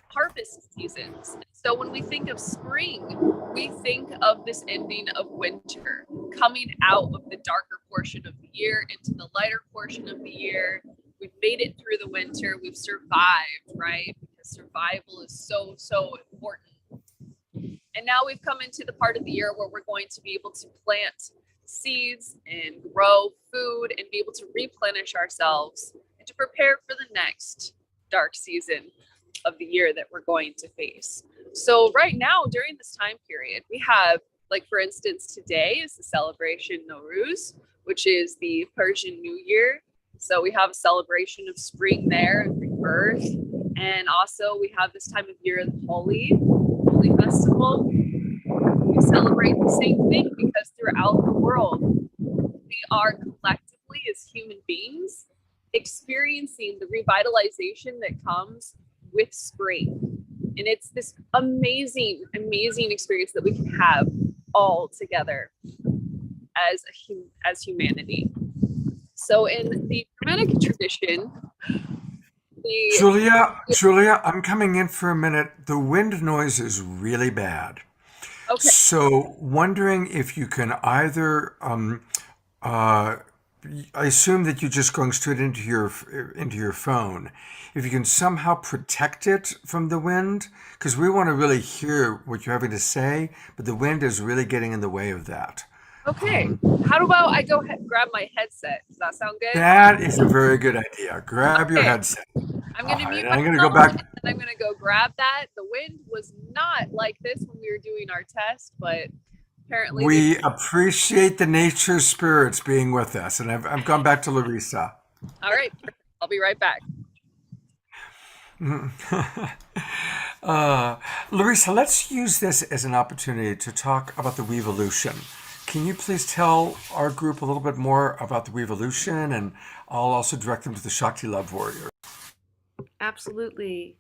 Speaker 7: harvest seasons. So when we think of spring, we think of this ending of winter, coming out of the darker portion of the year into the lighter portion of the year. We've made it through the winter. We've survived, right? Because survival is so, so important. And now we've come into the part of the year where we're going to be able to plant seeds and grow food and be able to replenish ourselves and to prepare for the next dark season of the year that we're going to face. So right now, during this time period, we have, like, for instance, today is the celebration Nowruz, which is the Persian New Year. So we have a celebration of spring there and rebirth. And also we have this time of year, the Holy Festival. We celebrate the same thing because throughout the world, we are collectively as human beings experiencing the revitalization that comes with spring. And it's this amazing, amazing experience that we can have all together as humanity. So in the Germanic tradition,
Speaker 3: Julia, I'm coming in for a minute. The wind noise is really bad.
Speaker 7: Okay.
Speaker 3: So wondering if you can either, I assume that you're just going straight into your phone. If you can somehow protect it from the wind, because we want to really hear what you're having to say, but the wind is really getting in the way of that.
Speaker 7: Okay. How about I go grab my headset? Does that sound good?
Speaker 3: That is a very good idea. Grab your headset.
Speaker 7: I'm going to mute
Speaker 3: I'm going to
Speaker 7: myself
Speaker 3: go back.
Speaker 7: and then I'm going to go grab that. The wind was not like this when we were doing our test, but apparently
Speaker 3: We appreciate the nature spirits being with us. And I've gone back to Larissa.
Speaker 7: All right. I'll be right back.
Speaker 3: Larissa, let's use this as an opportunity to talk about the Weevolution. Can you please tell our group a little bit more about the Weevolution, and I'll also direct them to the Shakti Love Warrior.
Speaker 4: Absolutely.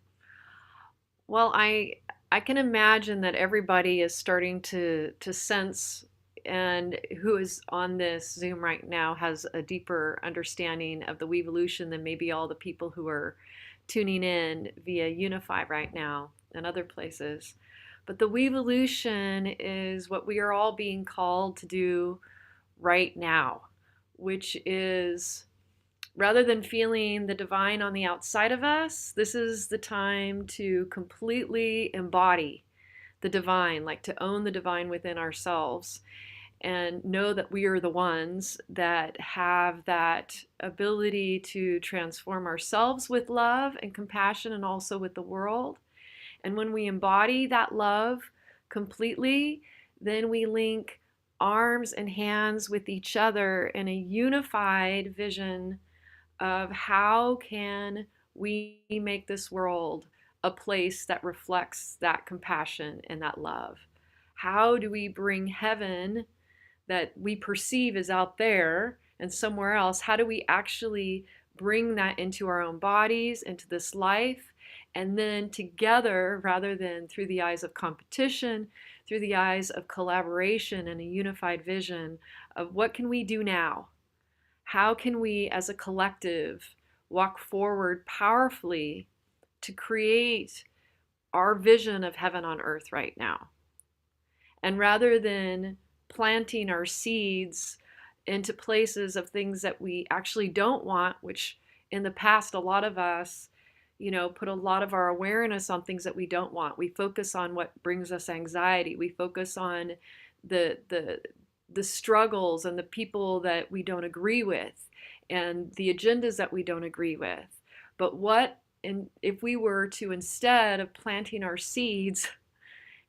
Speaker 4: Well, I can imagine that everybody is starting to sense, and who is on this Zoom right now has a deeper understanding of the Weevolution than maybe all the people who are tuning in via Unify right now and other places. But the Weevolution is what we are all being called to do right now, which is Rather than feeling the divine on the outside of us, this is the time to completely embody the divine, like to own the divine within ourselves and know that we are the ones that have that ability to transform ourselves with love and compassion and also with the world. And when we embody that love completely, then we link arms and hands with each other in a unified vision of how can we make this world a place that reflects that compassion and that love? How do we bring heaven that we perceive is out there and somewhere else? How do we actually bring that into our own bodies, into this life? And then together, rather than through the eyes of competition, through the eyes of collaboration and a unified vision of what can we do now? How can we as a collective walk forward powerfully to create our vision of heaven on earth right now? And rather than planting our seeds into places of things that we actually don't want, which in the past, a lot of us, put a lot of our awareness on things that we don't want. We focus on what brings us anxiety. We focus on the struggles and the people that we don't agree with and the agendas that we don't agree with. But if we were to, instead of planting our seeds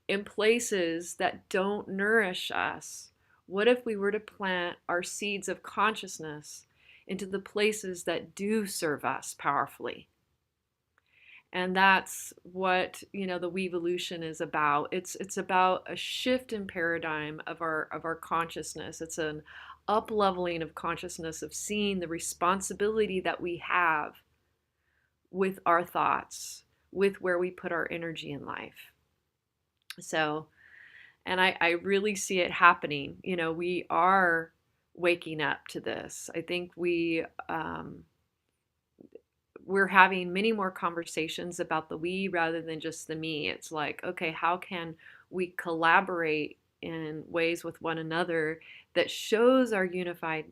Speaker 4: in places that don't nourish us, what if we were to plant our seeds of consciousness into the places that do serve us powerfully? And that's what, the Weevolution is about. It's about a shift in paradigm of our consciousness. It's an up-leveling of consciousness, of seeing the responsibility that we have with our thoughts, with where we put our energy in life. So, and I really see it happening. We are waking up to this. I think we're having many more conversations about the we rather than just the me. It's like, okay, how can we collaborate in ways with one another that shows our unified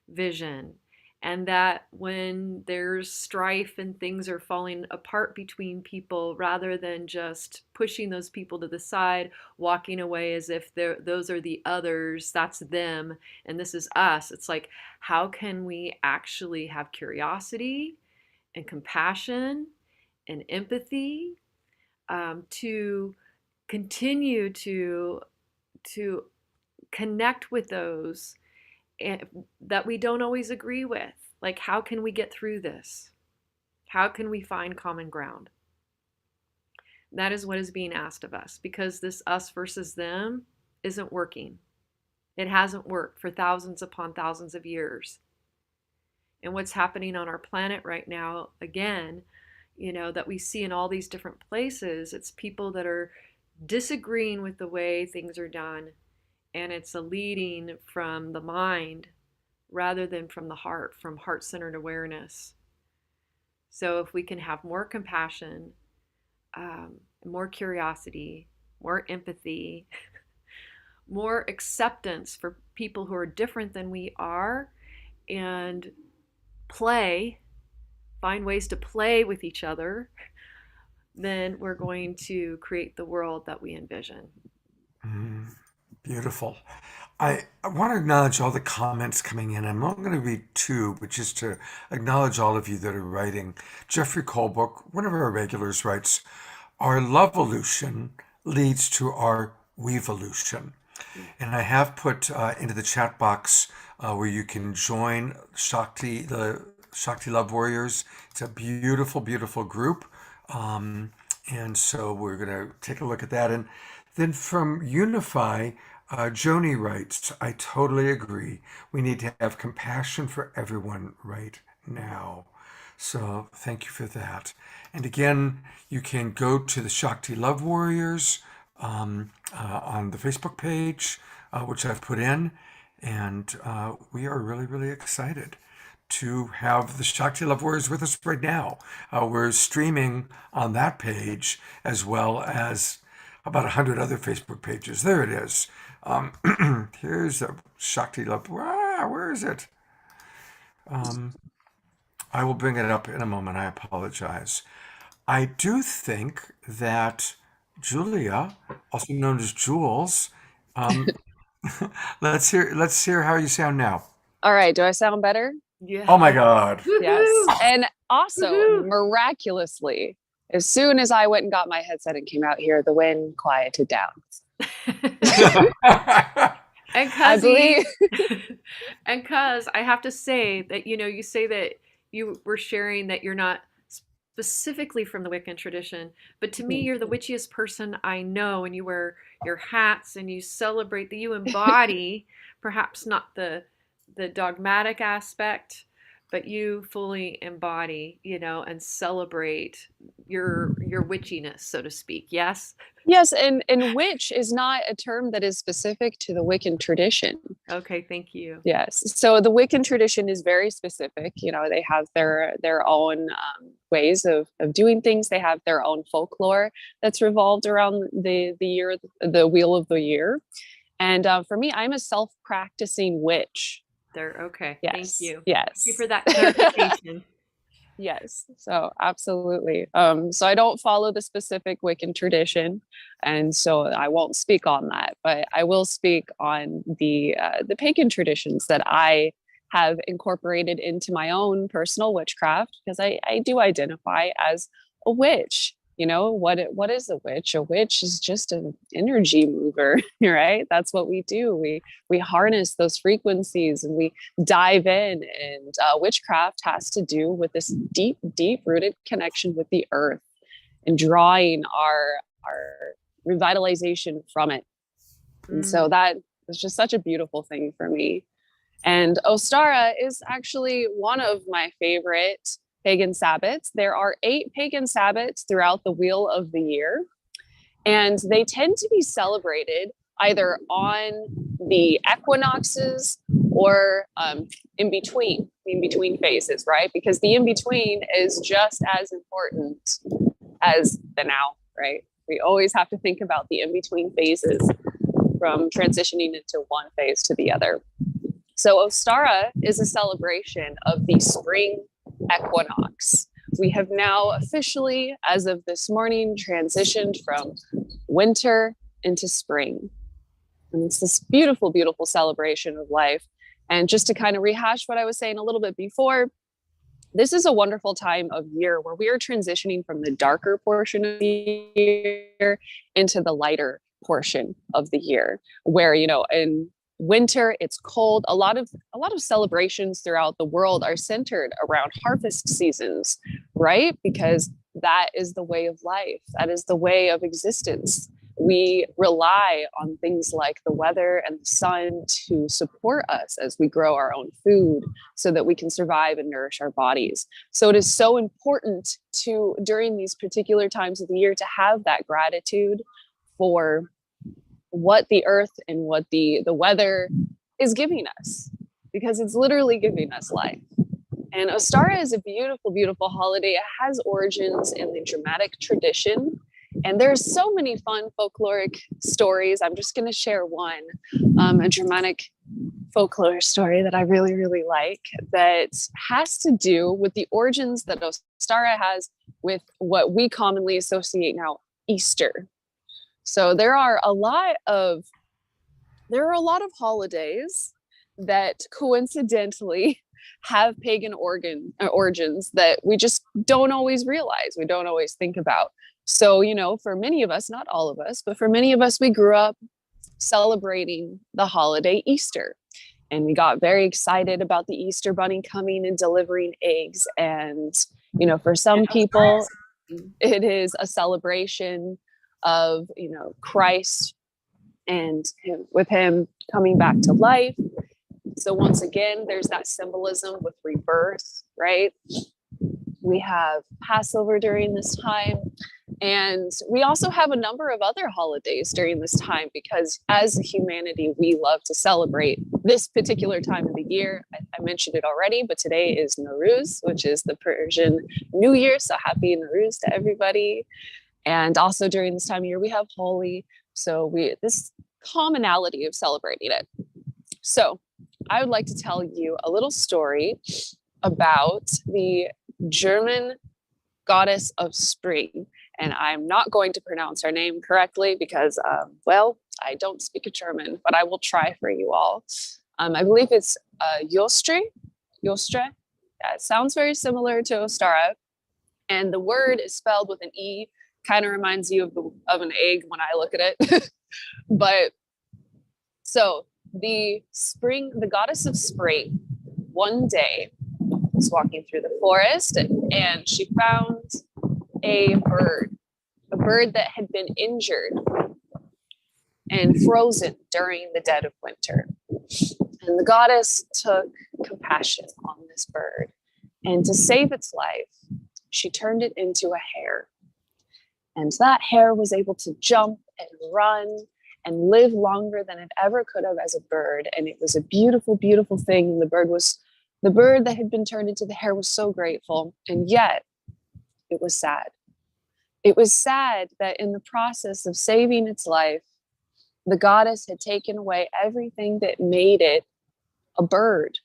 Speaker 4: vision? And that when there's strife and things are falling apart between people, rather than just pushing those people to the side, walking away as if those are the others, that's them, and this is us. It's like, how can we actually have curiosity and compassion and empathy, to continue to connect with those that we don't always agree with? Like, how can we get through this? How can we find common ground? That is what is being asked of us, because this us versus them isn't working. It hasn't worked for thousands upon thousands of years. And what's happening on our planet right now, again, that we see in all these different places, it's people that are disagreeing with the way things are done. And it's a leading from the mind rather than from the heart, from heart-centered awareness. So if we can have more compassion, more curiosity, more empathy, more acceptance for people who are different than we are, and find ways to play with each other, then we're going to create the world that we envision.
Speaker 3: Beautiful. I want to acknowledge all the comments coming in. I'm not going to read two, but just to acknowledge all of you that are writing. Jeffrey Colebrook, one of our regulars, writes, "Our love-volution leads to our weevolution." And I have put into the chat box where you can join the Shakti Love Warriors. It's a beautiful, beautiful group. And so we're going to take a look at that. And then from Unify, Joni writes, "I totally agree. We need to have compassion for everyone right now." So thank you for that. And again, you can go to the Shakti Love Warriors on the Facebook page, which I've put in. And we are really, really excited to have the Shakti Love Warriors with us right now. We're streaming on that page as well as about 100 other Facebook pages. There it is. Here's a Shakti Love. Where is it? I will bring it up in a moment. I apologize. I do think that Julia, also known as Jules, um, let's hear how you sound now.
Speaker 7: All right. Do I sound better?
Speaker 4: Yeah.
Speaker 3: Oh my God.
Speaker 7: Yes.
Speaker 4: Woohoo!
Speaker 7: And also,
Speaker 4: Woohoo!
Speaker 7: miraculously, as soon as I went and got my headset and came out here, the wind quieted down.
Speaker 4: And
Speaker 7: I believe.
Speaker 4: and cuz I have to say that, you say that you were sharing that you're not specifically from the Wiccan tradition, but to me, you're the witchiest person I know, and you wear your hats and you celebrate that you embody, perhaps not the dogmatic aspect, but you fully embody, and celebrate your witchiness, so to speak. Yes?
Speaker 7: Yes, and witch is not a term that is specific to the Wiccan tradition.
Speaker 4: Okay, thank you.
Speaker 7: Yes, so the Wiccan tradition is very specific. They have their own ways of doing things. They have their own folklore that's revolved around the year, the wheel of the year. And for me, I'm a self-practicing witch.
Speaker 4: There. Okay.
Speaker 7: Yes.
Speaker 4: Thank you.
Speaker 7: Yes.
Speaker 4: Thank you for that clarification.
Speaker 7: Yes, so absolutely. So I don't follow the specific Wiccan tradition, and so I won't speak on that. But I will speak on the pagan traditions that I have incorporated into my own personal witchcraft, because I do identify as a witch. What is a witch? A witch is just an energy mover, right? That's what we do. We harness those frequencies and we dive in. And witchcraft has to do with this deep, deep rooted connection with the earth and drawing our revitalization from it. And so that is just such a beautiful thing for me. And Ostara is actually one of my favorite pagan Sabbats. There are 8 pagan Sabbats throughout the wheel of the year, and they tend to be celebrated either on the equinoxes or in between phases, right? Because the in between is just as important as the now, right? We always have to think about the in between phases from transitioning into one phase to the other. So Ostara is a celebration of the spring equinox. We have now officially, as of this morning, transitioned from winter into spring. And it's this beautiful, beautiful celebration of life. And just to kind of rehash what I was saying a little bit before, this is a wonderful time of year where we are transitioning from the darker portion of the year into the lighter portion of the year, where, in winter it's cold. A lot of celebrations throughout the world are centered around harvest seasons, right? Because that is the way of life, that is the way of existence. We rely on things like the weather and the sun to support us as we grow our own food so that we can survive and nourish our bodies. So it is so important to, during these particular times of the year, to have that gratitude for what the earth and what the weather is giving us, because it's literally giving us life. And Ostara is a beautiful, beautiful holiday. It has origins in the Germanic tradition. And there's so many fun folkloric stories. I'm just going to share one, a Germanic folklore story that I really, really like, that has to do with the origins that Ostara has with what we commonly associate now, Easter. So there are a lot of holidays that coincidentally have pagan origins that we just don't always realize, we don't always think about. So, for many of us, not all of us, but for many of us, we grew up celebrating the holiday Easter. And we got very excited about the Easter bunny coming and delivering eggs. And, for some people, it is a celebration of, Christ and with him coming back to life. So once again, there's that symbolism with rebirth, right? We have Passover during this time. And we also have a number of other holidays during this time, because as humanity, we love to celebrate this particular time of the year. I mentioned it already, but today is Nowruz, which is the Persian New Year. So happy Nowruz to everybody. And also during this time of year, we have Holi. So this commonality of celebrating it. So I would like to tell you a little story about the German goddess of spring. And I'm not going to pronounce her name correctly because, well, I don't speak German, but I will try for you all. I believe it's Jostre. Yeah, it sounds very similar to Ostara. And the word is spelled with an E. Kind of reminds you of an egg when I look at it. But so the goddess of spring, one day was walking through the forest and she found a bird that had been injured and frozen during the dead of winter. And the goddess took compassion on this bird. And to save its life, she turned it into a hare. And that hare was able to jump and run and live longer than it ever could have as a bird. And it was a beautiful, beautiful thing. And the bird that had been turned into the hare was so grateful. And yet it was sad. It was sad that in the process of saving its life, the goddess had taken away everything that made it a bird,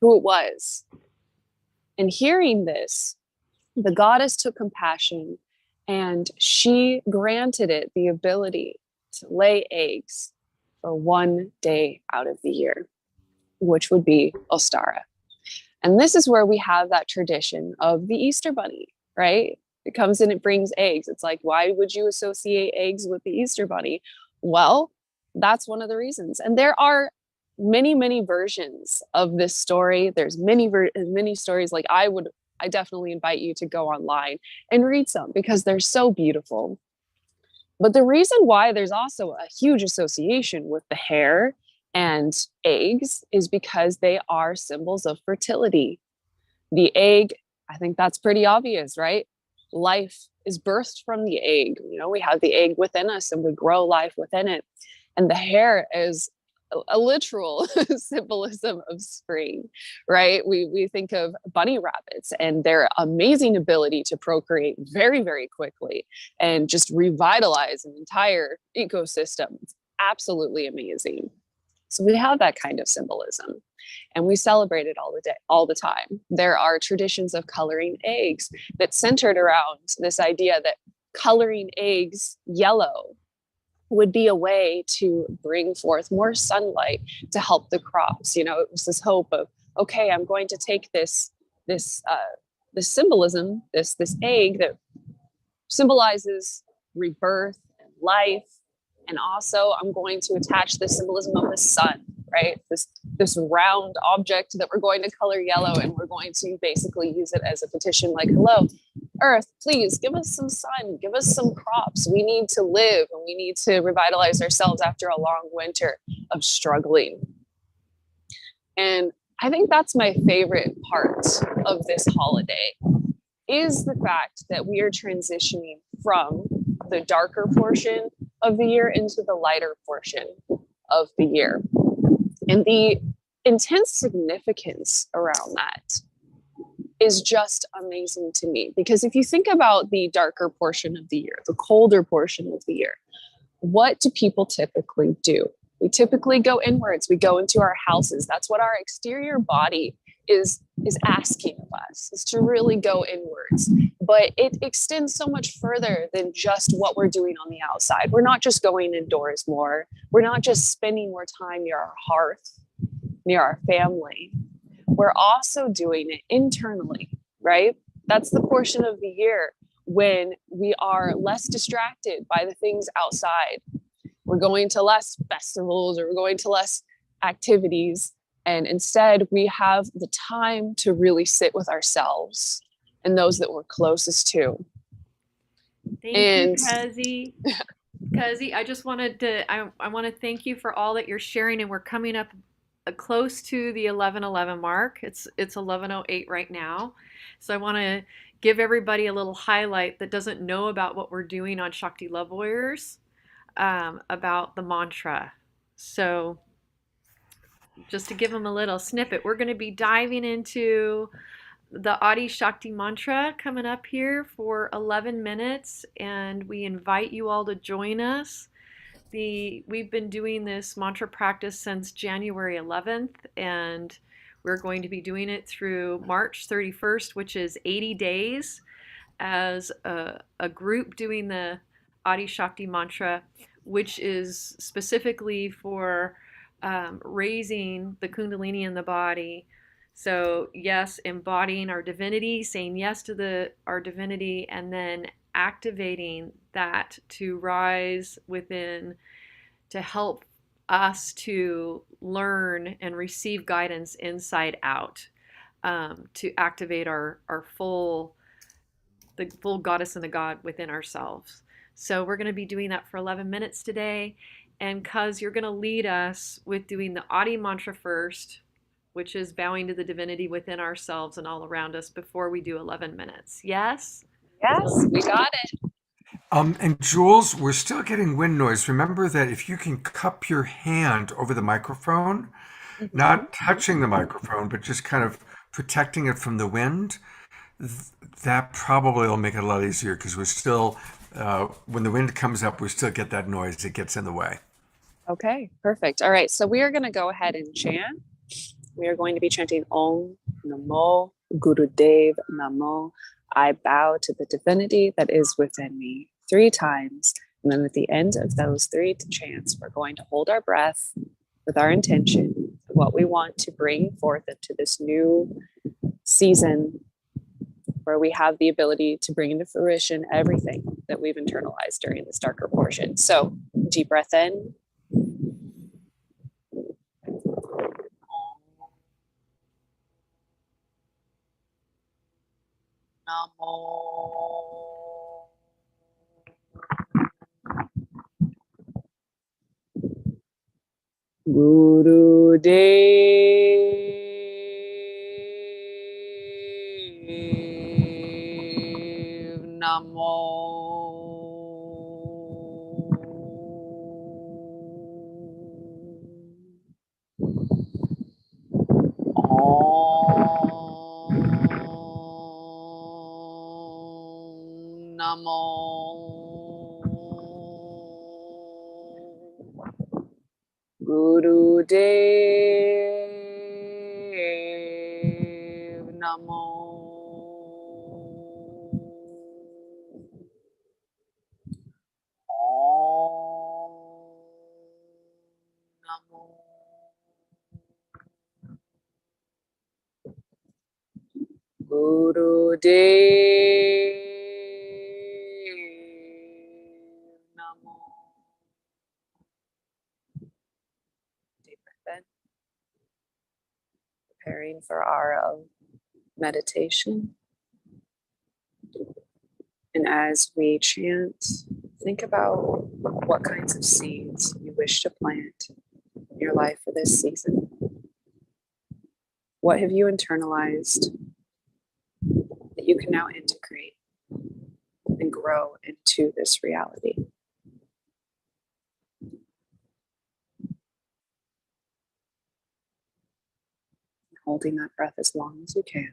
Speaker 7: who it was. And hearing this, the goddess took compassion and she granted it the ability to lay eggs for one day out of the year, which would be Ostara. And this is where we have that tradition of the Easter bunny, right? It comes in, it brings eggs. It's like, why would you associate eggs with the Easter bunny? Well, that's one of the reasons. And there are many, many versions of this story. There's many stories. Like I definitely invite you to go online and read some because they're so beautiful. But the reason why there's also a huge association with the hare and eggs is because they are symbols of fertility. The egg, I think that's pretty obvious, right? Life is birthed from the egg. We have the egg within us and we grow life within it. And the hare is a literal symbolism of spring, right? We think of bunny rabbits and their amazing ability to procreate very, very quickly and just revitalize an entire ecosystem. It's absolutely amazing. So we have that kind of symbolism and we celebrate it all the time. There are traditions of coloring eggs that centered around this idea that coloring eggs yellow would be a way to bring forth more sunlight to help the crops. It was this hope of, okay, I'm going to take this symbolism, this egg that symbolizes rebirth and life. And also I'm going to attach the symbolism of the sun, right? This round object that we're going to color yellow, and we're going to basically use it as a petition like, hello, Earth, please give us some sun, give us some crops. We need to live and we need to revitalize ourselves after a long winter of struggling. And I think that's my favorite part of this holiday is the fact that we are transitioning from the darker portion of the year into the lighter portion of the year. And the intense significance around that is just amazing to me. Because if you think about the darker portion of the year, the colder portion of the year, what do people typically do? We typically go inwards. We go into our houses. That's what our exterior body is asking of us, is to really go inwards. But it extends so much further than just what we're doing on the outside. We're not just going indoors more. We're not just spending more time near our hearth, near our family. We're also doing it internally, right? That's the portion of the year when we are less distracted by the things outside. We're going to less festivals or we're going to less activities. And instead, we have the time to really sit with ourselves and those that we're closest to.
Speaker 4: Thank you, Kazi. Kazi, I just wanted to, I want to thank you for all that you're sharing, and we're coming up close to the 11:11 mark. It's 11:08 right now. So I want to give everybody a little highlight that doesn't know about what we're doing on Shakti Love Warriors, about the mantra. So just to give them a little snippet, we're going to be diving into the Adi Shakti mantra coming up here for 11 minutes, and we invite you all to join us. We've been doing this mantra practice since January 11th, and We're going to be doing it through March 31st, which is 80 days, as a group doing the Adi Shakti mantra, which is specifically for raising the Kundalini in the body. So, yes, embodying our divinity, saying yes to our divinity, and then activating that to rise within, to help us to learn and receive guidance inside out, to activate our full, the full goddess and the god within ourselves. So we're going to be doing that for 11 minutes today. And Cuz, you're going to lead us with doing the Adi mantra first, which is bowing to the divinity within ourselves and all around us before we do 11 minutes. Yes?
Speaker 7: Yes, we got it.
Speaker 3: And Jules, we're still getting wind noise. Remember that if you can cup your hand over the microphone, not touching the microphone, but just kind of protecting it from the wind, that probably will make it a lot easier because we're still, when the wind comes up, we still get that noise. It gets in the way.
Speaker 7: Okay, perfect. All right, so we are going to go ahead and chant. We are going to be chanting Om Namo Gurudev Namo. I bow to the divinity that is within me 3 times. And then at the end of those 3 chants, we're going to hold our breath with our intention, what we want to bring forth into this new season where we have the ability to bring into fruition everything that we've internalized during this darker portion. So deep breath in. Namo. Guru Dev Namo. Om Namo. Guru Dev Namo. Om Namo. Guru Dev Namo. Deep breath in. Preparing for our meditation. And as we chant, think about what kinds of seeds you wish to plant in your life for this season. What have you internalized that you can now integrate and grow into this reality? Holding that breath as long as you can.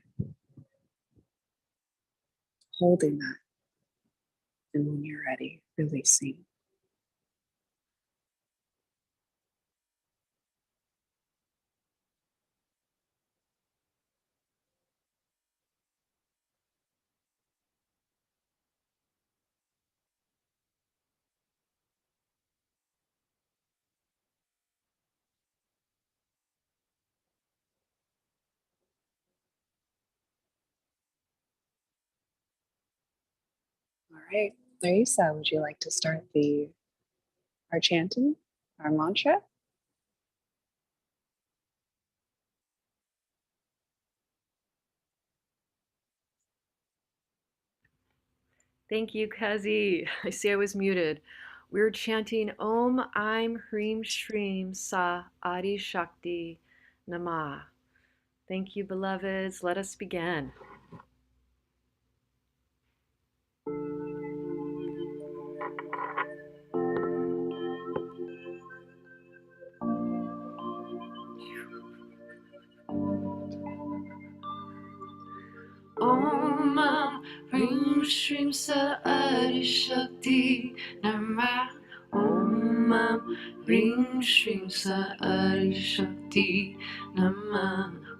Speaker 7: Holding that. And when you're ready, releasing. All right, Larissa, would you like to start our chanting, our mantra?
Speaker 4: Thank you, Kazi. I see I was muted. We're chanting Om Aim Hreem Shreem Sa Adi Shakti Namah. Thank you, beloveds. Let us begin. Om Hreem Shreem Sa Adi Shakti Namah. Om Hreem Shreem Sa Adi Shakti Namah.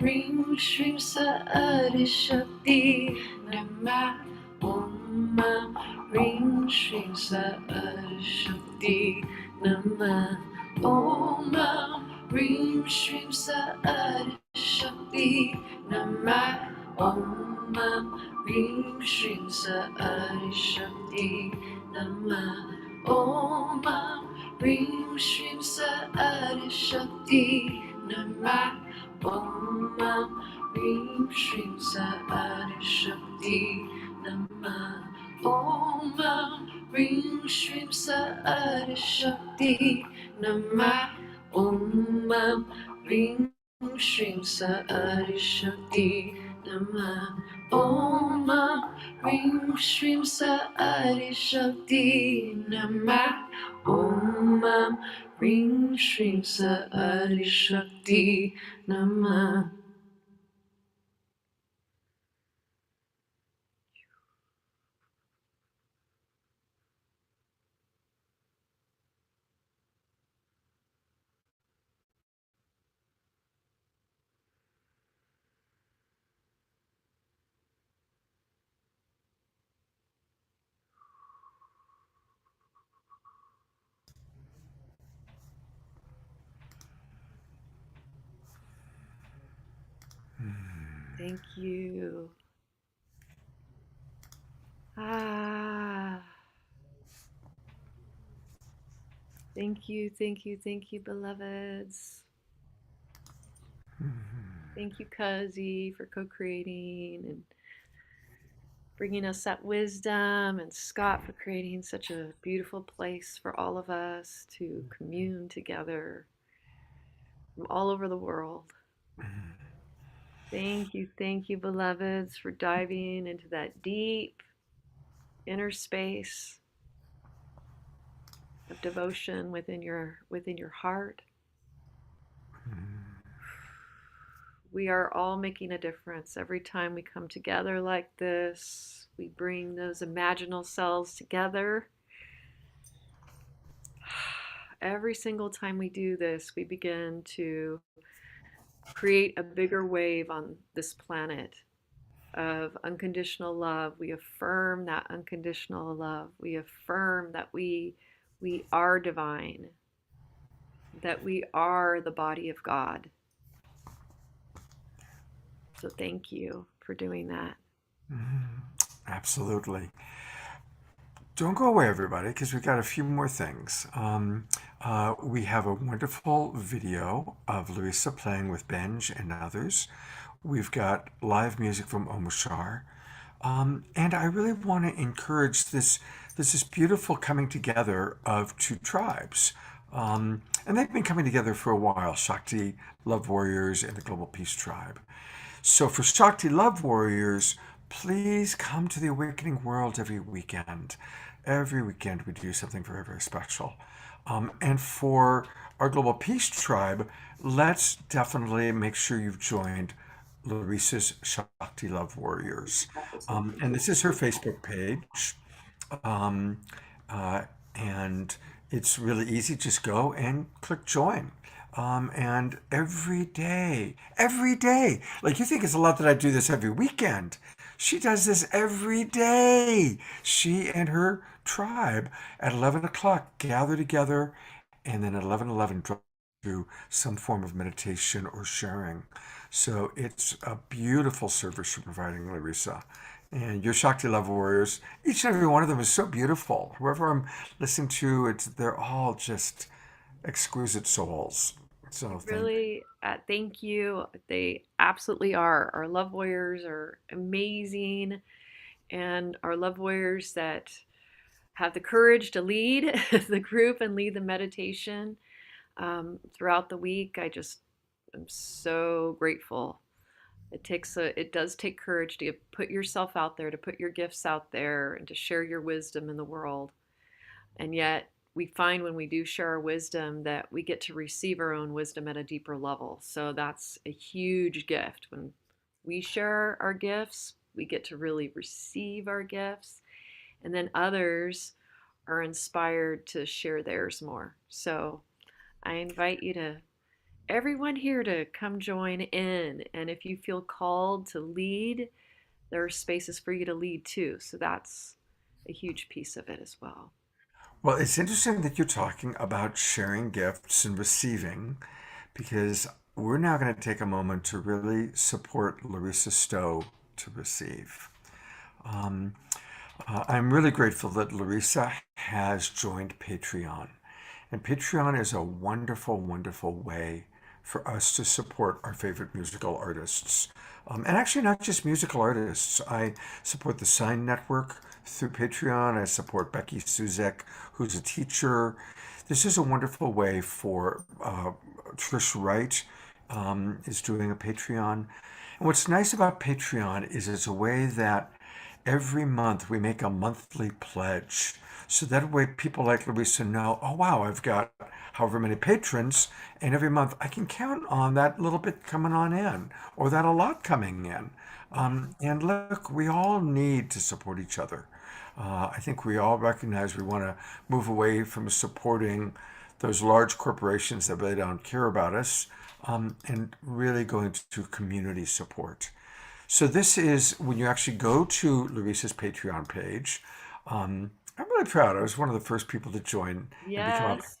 Speaker 4: Ring Shrim Saadi Shakti Nama Om Ring Shrim Saadi Shakti Nama Om Ring Shrim Saadi Shakti Nama Om Ring Shrim Saadi Shakti Nama Om Ring Shrim Saadi Shakti Nama Om Ring Shrim Saadi Shakti Nama Om Ring Shrim Saadi Shakti Nama Om Ring Shrim Saadi Shakti Nama Om Ring Shrim Saadi Shakti Nama Om Ring Shrim Saadi Shakti Nama. Thank you. Thank you, thank you, thank you, beloveds. Thank you, Kazi, for co-creating and bringing us that wisdom, and Scott for creating such a beautiful place for all of us to commune together from all over the world. Thank you, beloveds, for diving into that deep inner space of devotion within your heart. We are all making a difference every time we come together like this. We bring those imaginal selves together. Every single time we do this, we begin to create a bigger wave on this planet of unconditional love. We affirm that unconditional love. We affirm that we are divine, that we are the body of God. So thank you for doing that.
Speaker 3: Absolutely. Don't go away, everybody, because we've got a few more things. We have a wonderful video of Larissa playing with Benj and others. We've got live music from Omushar. And I really want to encourage this. There's this beautiful coming together of two tribes. And they've been coming together for a while, Shakti Love Warriors and the Global Peace Tribe. So for Shakti Love Warriors, please come to the Awakening World every weekend. Every weekend we do something very, very special. And for our Global Peace Tribe, let's definitely make sure you've joined Larissa's Shakti Love Warriors. And this is her Facebook page. And it's really easy. Just go and click join. And every day, like you think it's a lot that I do this every weekend. She does this every day. She and her tribe at 11 o'clock gather together, and then at 11:11 do some form of meditation or sharing. So it's a beautiful service you're providing, Larissa. And your Shakti Love Warriors, each and every one of them is so beautiful. Whoever I'm listening to, they're all just exquisite souls. So
Speaker 4: Really, thank you. They absolutely are. Our love warriors are amazing, and our love warriors that have the courage to lead the group and lead the meditation throughout the week. I just am so grateful. It does take courage to put yourself out there, to put your gifts out there, and to share your wisdom in the world. And yet, we find when we do share our wisdom that we get to receive our own wisdom at a deeper level. So that's a huge gift. When we share our gifts, we get to really receive our gifts. And then others are inspired to share theirs more. So I invite you to everyone here to come join in. And if you feel called to lead, there are spaces for you to lead too. So that's a huge piece of it as well.
Speaker 3: Well, it's interesting that you're talking about sharing gifts and receiving because we're now going to take a moment to really support Larissa Stowe to receive. Um, I'm really grateful that Larissa has joined Patreon. And Patreon is a wonderful, wonderful way for us to support our favorite musical artists. And actually, not just musical artists. I support the Sign Network through Patreon. I support Becky Suzek, who's a teacher. This is a wonderful way for Trish Wright is doing a Patreon. And what's nice about Patreon is it's a way that every month we make a monthly pledge. So that way people like Larissa know, oh wow, I've got however many patrons, and every month I can count on that little bit coming on in, or that a lot coming in. And look, we all need to support each other. I think we all recognize we want to move away from supporting those large corporations that really don't care about us, and really go into community support. So this is when you actually go to Larissa's Patreon page. I'm really proud. I was one of the first people to join and become
Speaker 4: Yes.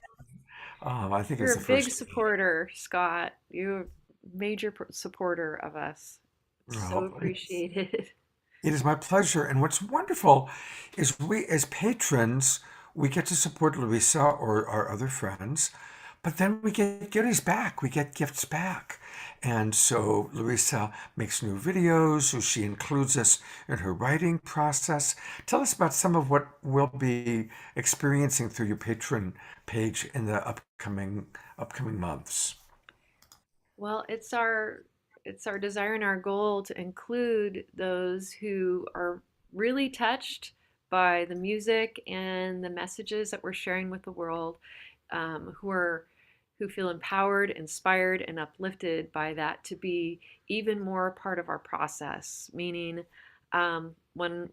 Speaker 3: I think
Speaker 4: You're
Speaker 3: it's
Speaker 4: a
Speaker 3: the
Speaker 4: big
Speaker 3: first.
Speaker 4: supporter, Scott. You're a major supporter of us. So
Speaker 3: Well,
Speaker 4: appreciated.
Speaker 3: it is my pleasure. And what's wonderful is we, as patrons, we get to support Larissa or our other friends, but then we get goodies back. We get gifts back. And so Larissa makes new videos, so she includes us in her writing process. Tell us about some of what we'll be experiencing through your patron page in the upcoming months.
Speaker 4: Well, it's our desire and our goal to include those who are really touched by the music and the messages that we're sharing with the world, who feel empowered, inspired, and uplifted by that to be even more part of our process. Meaning, when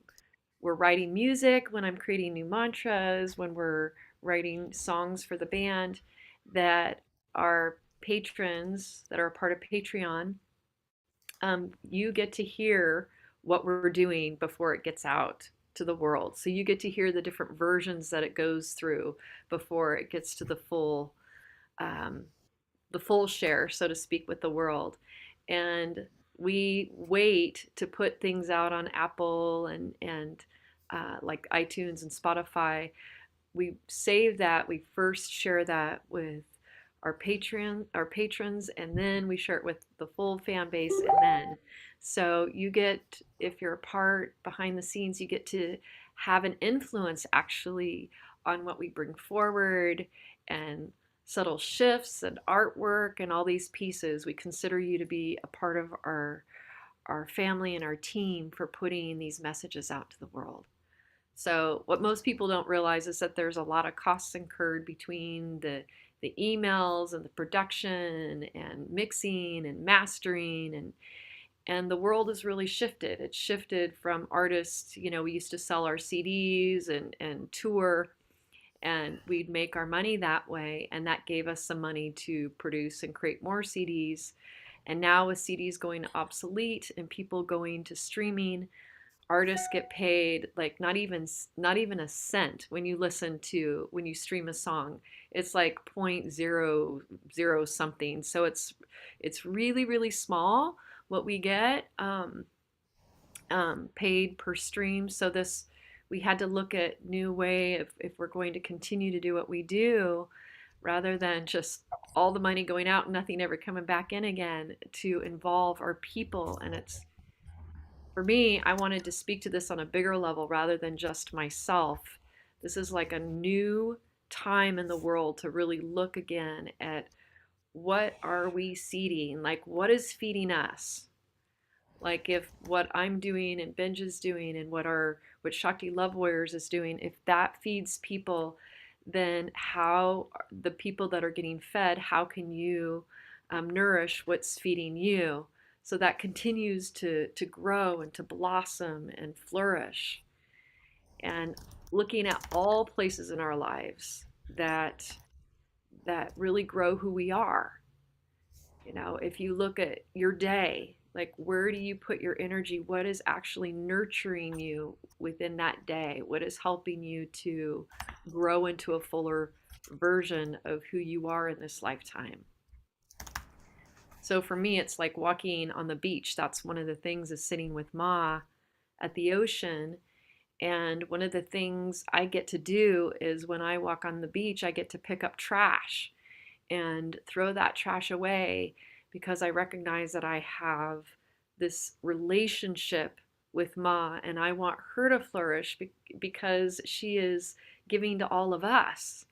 Speaker 4: we're writing music, when I'm creating new mantras, when we're writing songs for the band, that our patrons that are a part of Patreon, you get to hear what we're doing before it gets out to the world. So you get to hear the different versions that it goes through before it gets to um, the full share, so to speak, with the world. And we wait to put things out on Apple and like iTunes and Spotify. We save that. We first share that with our patrons, and then we share it with the full fan base. And then, so you get, if you're a part behind the scenes, you get to have an influence actually on what we bring forward and subtle shifts and artwork and all these pieces. We consider you to be a part of our family and our team for putting these messages out to the world. So what most people don't realize is that there's a lot of costs incurred between the emails and the production and mixing and mastering, and the world has really shifted. It's shifted from artists, we used to sell our CDs and tour, and we'd make our money that way, and that gave us some money to produce and create more CDs. And now with CDs going obsolete and people going to streaming, artists get paid like not even a cent when you stream a song. It's like point zero zero something. So it's really really small what we get paid per stream. So this we had to look at new way if we're going to continue to do what we do, rather than just all the money going out and nothing ever coming back in again, to involve our people. And it's, for me, I wanted to speak to this on a bigger level rather than just myself. This is like a new time in the world to really look again at what are we seeding? Like, what is feeding us? Like, if what I'm doing and Benj is doing and what Shakti Love Warriors is doing, if that feeds people, then how the people that are getting fed, how can you nourish what's feeding you? So that continues to grow and to blossom and flourish. And looking at all places in our lives that really grow who we are. You know, if you look at your day, like where do you put your energy? What is actually nurturing you within that day? What is helping you to grow into a fuller version of who you are in this lifetime? So for me, it's like walking on the beach. That's one of the things, is sitting with Ma at the ocean. And one of the things I get to do is when I walk on the beach, I get to pick up trash and throw that trash away, because I recognize that I have this relationship with Ma and I want her to flourish because she is giving to all of us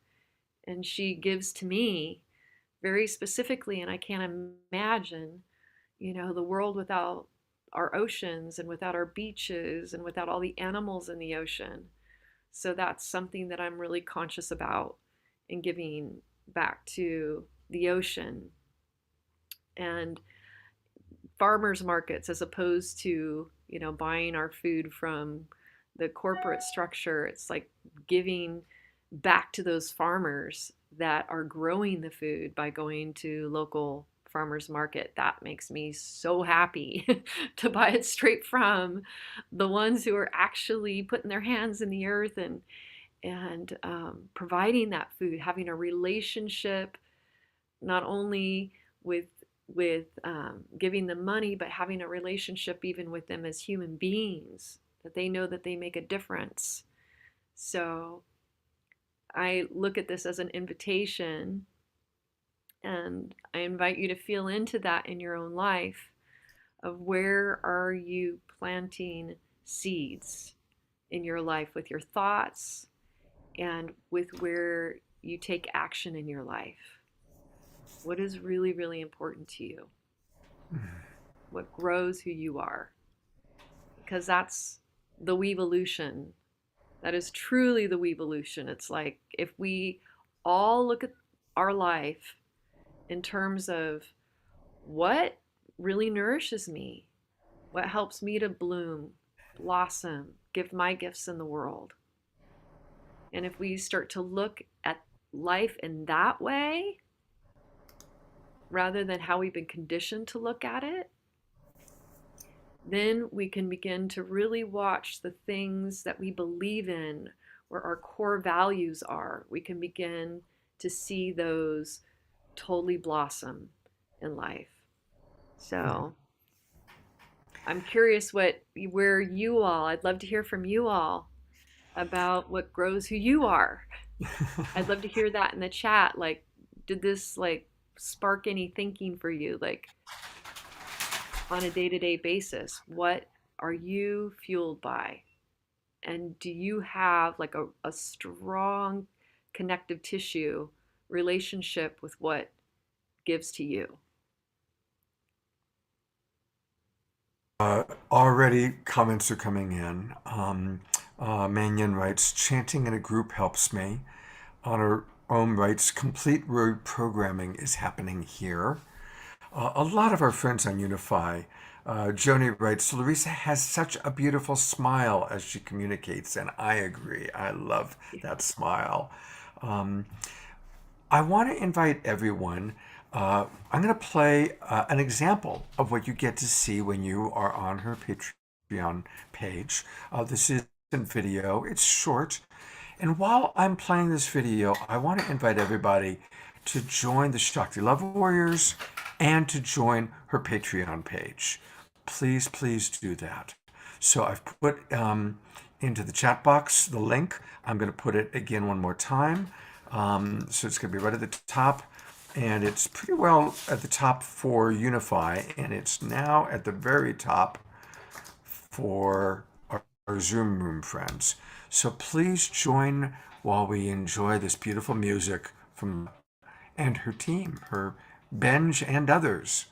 Speaker 4: and she gives to me very specifically. And I can't imagine, you know, the world without our oceans and without our beaches and without all the animals in the ocean. So that's something that I'm really conscious about in giving back to the ocean. And farmers markets, as opposed to, you know, buying our food from the corporate structure, it's like giving back to those farmers that are growing the food by going to local farmers market. That makes me so happy to buy it straight from the ones who are actually putting their hands in the earth and providing that food, having a relationship not only with giving them money, but having a relationship even with them as human beings, that they know that they make a difference. So I look at this as an invitation, and I invite you to feel into that in your own life, of where are you planting seeds in your life with your thoughts and with where you take action in your life. What is really, really important to you? What grows who you are? Because that's the Weevolution. That is truly the Weevolution. It's like if we all look at our life in terms of what really nourishes me, what helps me to bloom, blossom, give my gifts in the world. And if we start to look at life in that way, rather than how we've been conditioned to look at it, then we can begin to really watch the things that we believe in, where our core values are. We can begin to see those totally blossom in life. So I'm curious where you all, I'd love to hear from you all about what grows who you are. I'd love to hear that in the chat. Like, did this like spark any thinking for you? Like, on a day-to-day basis, what are you fueled by? And do you have like a strong connective tissue relationship with what gives to you?
Speaker 3: Already comments are coming in. Mannion writes, chanting in a group helps me. Honor Ohm writes, complete reprogramming is happening here. A lot of our friends on Unify. Joni writes, Larissa has such a beautiful smile as she communicates, and I agree. I love that smile. I want to invite everyone. I'm going to play an example of what you get to see when you are on her Patreon page. This is in video. It's short. And while I'm playing this video, I want to invite everybody to join the Shakti Love Warriors and to join her Patreon page. Please, please do that. So I've put into the chat box the link. I'm going to put it again one more time. So it's going to be right at the top. And it's pretty well at the top for Unify. And it's now at the very top for our Zoom room friends. So please join while we enjoy this beautiful music from and her team, her Benj and others.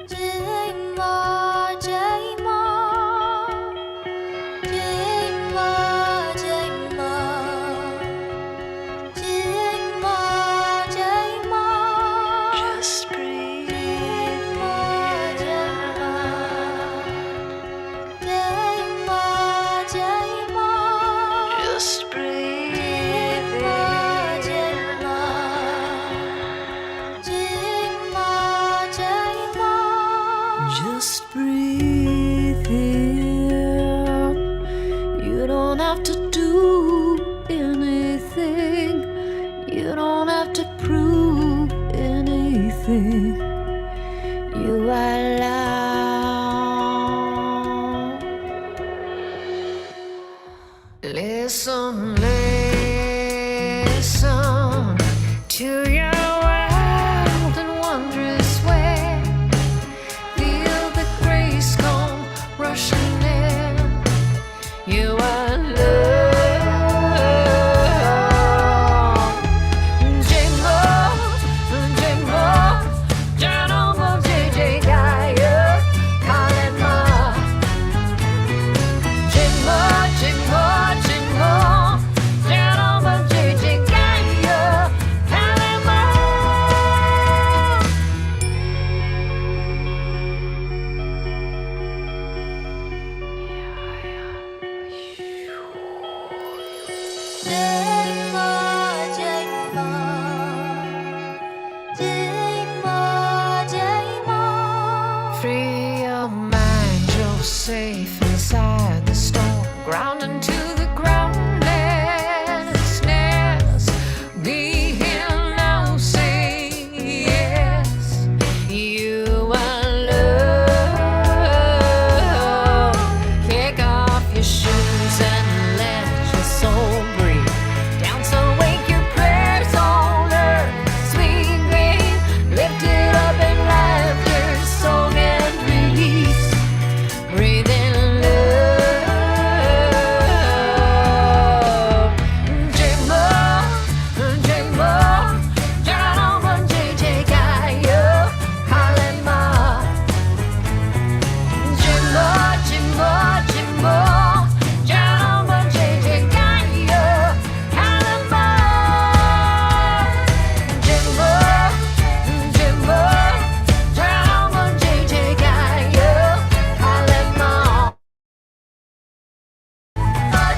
Speaker 8: Dream more,
Speaker 2: Listen, listen to your wild and wondrous way. Feel the grace come rushing in. You are love. Jingle, jingle, jingle, JJ Gaia, Kalema. Jingle, jingle, jingle, jingle, JJ Gaia, Kalema. Free your mind, you're safe inside the storm, ground into the groundlessness. Be here now, say yes. You are love. Kick off your shoes and let your soul breathe. Dance awake your prayers on earth, sweet green. Lift it up in laughter, song and release. Breathe in love. Jingle, jingle, jingle, JJ Gaia, Kalema. Jingle, jingle, jingle, jingle, JJ Gaia, Kalema. Jingle, jingle, jingle, JJ Gaia, Kalema.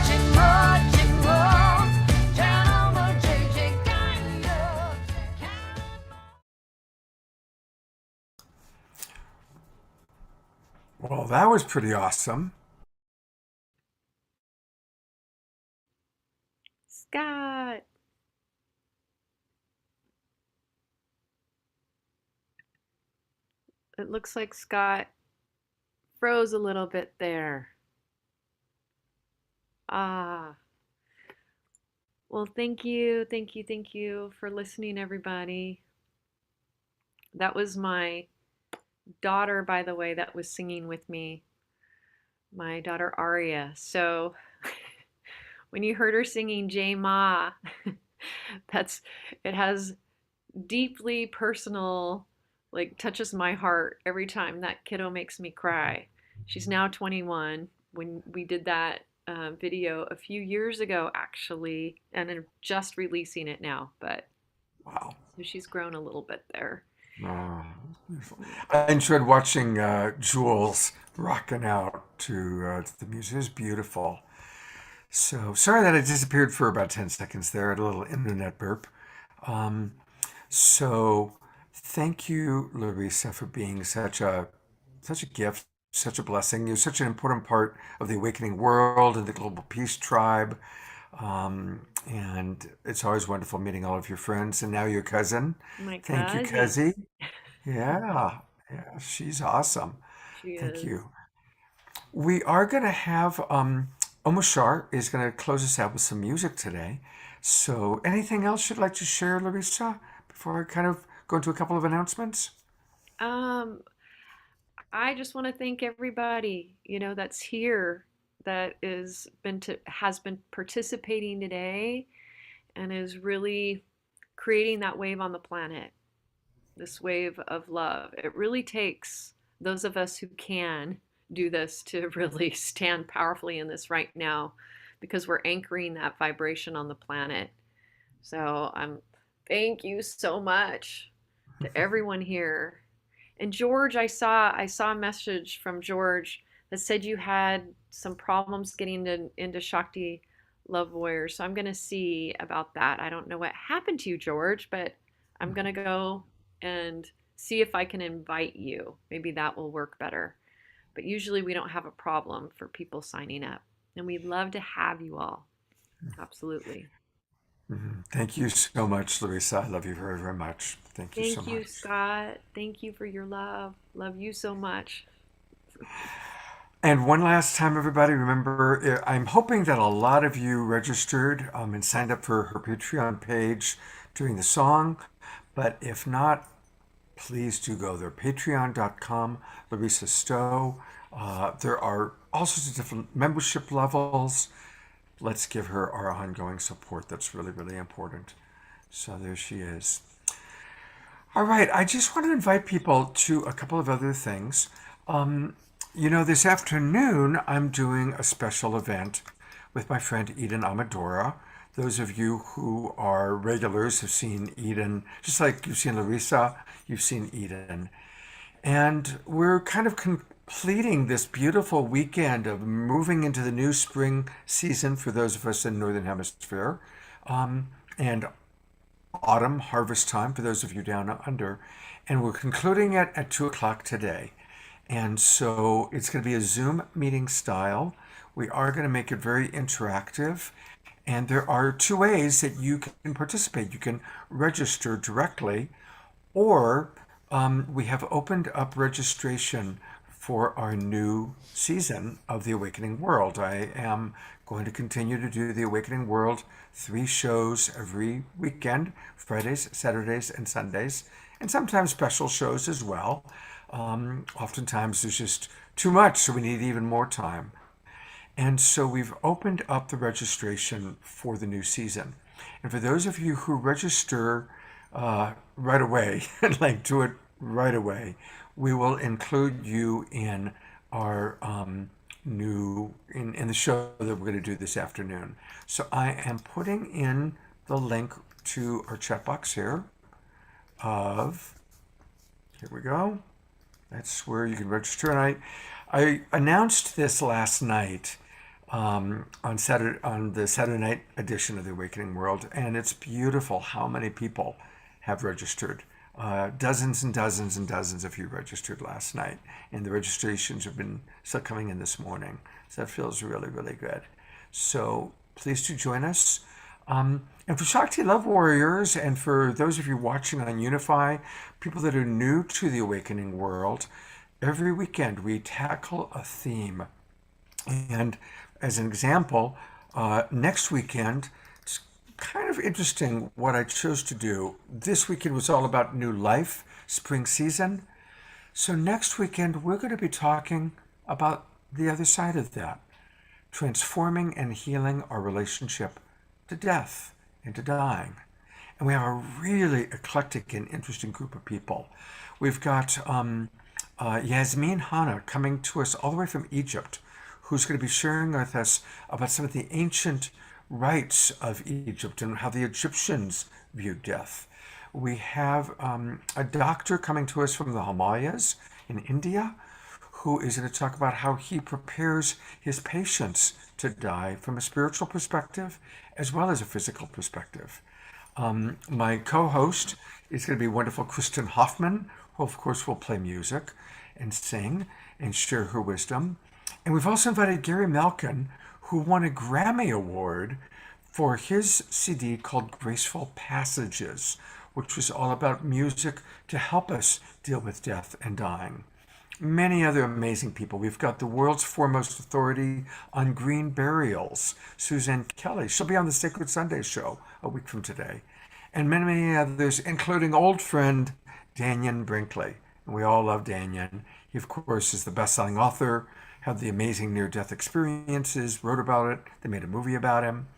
Speaker 2: Jingle, jingle, jingle, JJ Gaia,
Speaker 3: Well, that was pretty awesome.
Speaker 4: Scott. It looks like Scott froze a little bit there. Ah. Well, thank you, thank you, thank you for listening, everybody. That was my daughter, by the way, that was singing with me. My daughter Aria. So when you heard her singing J Ma, it has deeply personal, like touches my heart every time that kiddo makes me cry. She's now 21. When we did that video a few years ago, actually, and I'm just releasing it now, but
Speaker 3: Wow.
Speaker 4: so she's grown a little bit there.
Speaker 3: Oh, beautiful. I enjoyed watching Jules rocking out to the music. It was beautiful. So sorry that I disappeared for about 10 seconds there. I had a little internet burp. Um, so thank you, Larissa, for being such a gift, such a blessing. You're such an important part of the awakening world and the global peace tribe. And it's always wonderful meeting all of your friends and now your cousin.
Speaker 4: My
Speaker 3: Thank you,
Speaker 4: cousin,
Speaker 3: Cuzzy. Yeah, yeah, she's awesome.
Speaker 4: she
Speaker 3: Thank
Speaker 4: is.
Speaker 3: you. We are going to have Omashar is going to close us out with some music today. So, anything else you'd like to share, Larissa, before I kind of go into a couple of announcements?
Speaker 4: Um, I just want to thank everybody, that's here, that has been participating today and is really creating that wave on the planet, this wave of love. It really takes those of us who can do this to really stand powerfully in this right now because we're anchoring that vibration on the planet. So thank you so much to everyone here. And George, I saw a message from George that said you had some problems getting into Shakti Love Warriors. So I'm gonna see about that. I don't know what happened to you, George, but I'm gonna go and see if I can invite you. Maybe that will work better. But usually we don't have a problem for people signing up. And we'd love to have you all. Absolutely.
Speaker 3: Thank you so much, Larissa. I love you very, very much. Thank you so
Speaker 4: Thank you,
Speaker 3: much.
Speaker 4: Scott. Thank you for your love. Love you so much.
Speaker 3: And one last time, everybody, remember, I'm hoping that a lot of you registered and signed up for her Patreon page during the song. But if not, please do go there. Patreon.com, Larissa Stowe. There are all sorts of different membership levels. Let's give her our ongoing support. That's really, really important. So there she is. All right, I just want to invite people to a couple of other things. This afternoon I'm doing a special event with my friend Eden Amadora. Those of you who are regulars have seen Eden, just like you've seen Larissa, you've seen Eden. And we're kind of completing this beautiful weekend of moving into the new spring season for those of us in Northern Hemisphere. And autumn harvest time for those of you down under. And we're concluding it at 2 o'clock today. And so it's going to be a Zoom meeting style. We are going to make it very interactive. And there are two ways that you can participate. You can register directly, or we have opened up registration for our new season of The Awakening World. I am going to continue to do The Awakening World 3 shows every weekend, Fridays, Saturdays, and Sundays, and sometimes special shows as well. Oftentimes there's just too much, so we need even more time. And so we've opened up the registration for the new season. And for those of you who register right away, like do it right away, we will include you in our in the show that we're going to do this afternoon. So I am putting in the link to our chat box here here we go. That's where you can register. And I announced this last night on the Saturday night edition of The Awakening World, and it's beautiful how many people have registered. Dozens and dozens and dozens of you registered last night, and the registrations have been still coming in this morning. So that feels really, really good. So please do join us. And for Shakti Love Warriors, and for those of you watching on Unify, people that are new to the Awakening World, every weekend we tackle a theme. And as an example, next weekend, it's kind of interesting what I chose to do. This weekend was all about new life, spring season. So next weekend, we're going to be talking about the other side of that, transforming and healing our relationship to death and to dying. And we have a really eclectic and interesting group of people. We've got Yasmin Hanna coming to us all the way from Egypt, who's going to be sharing with us about some of the ancient rites of Egypt and how the Egyptians viewed death. We have a doctor coming to us from the Himalayas in India, who is going to talk about how he prepares his patients to die from a spiritual perspective as well as a physical perspective. My co-host is going to be wonderful Kristen Hoffman, who of course will play music and sing and share her wisdom. And we've also invited Gary Malkin, who won a Grammy Award for his CD called Graceful Passages, which was all about music to help us deal with death and dying. Many other amazing people. We've got the world's foremost authority on green burials, Suzanne Kelly. She'll be on the Sacred Sunday show a week from today. And many, many others, including old friend Danyan Brinkley. And we all love Danyan. He, of course, is the best-selling author, had the amazing near-death experiences, wrote about it. They made a movie about him.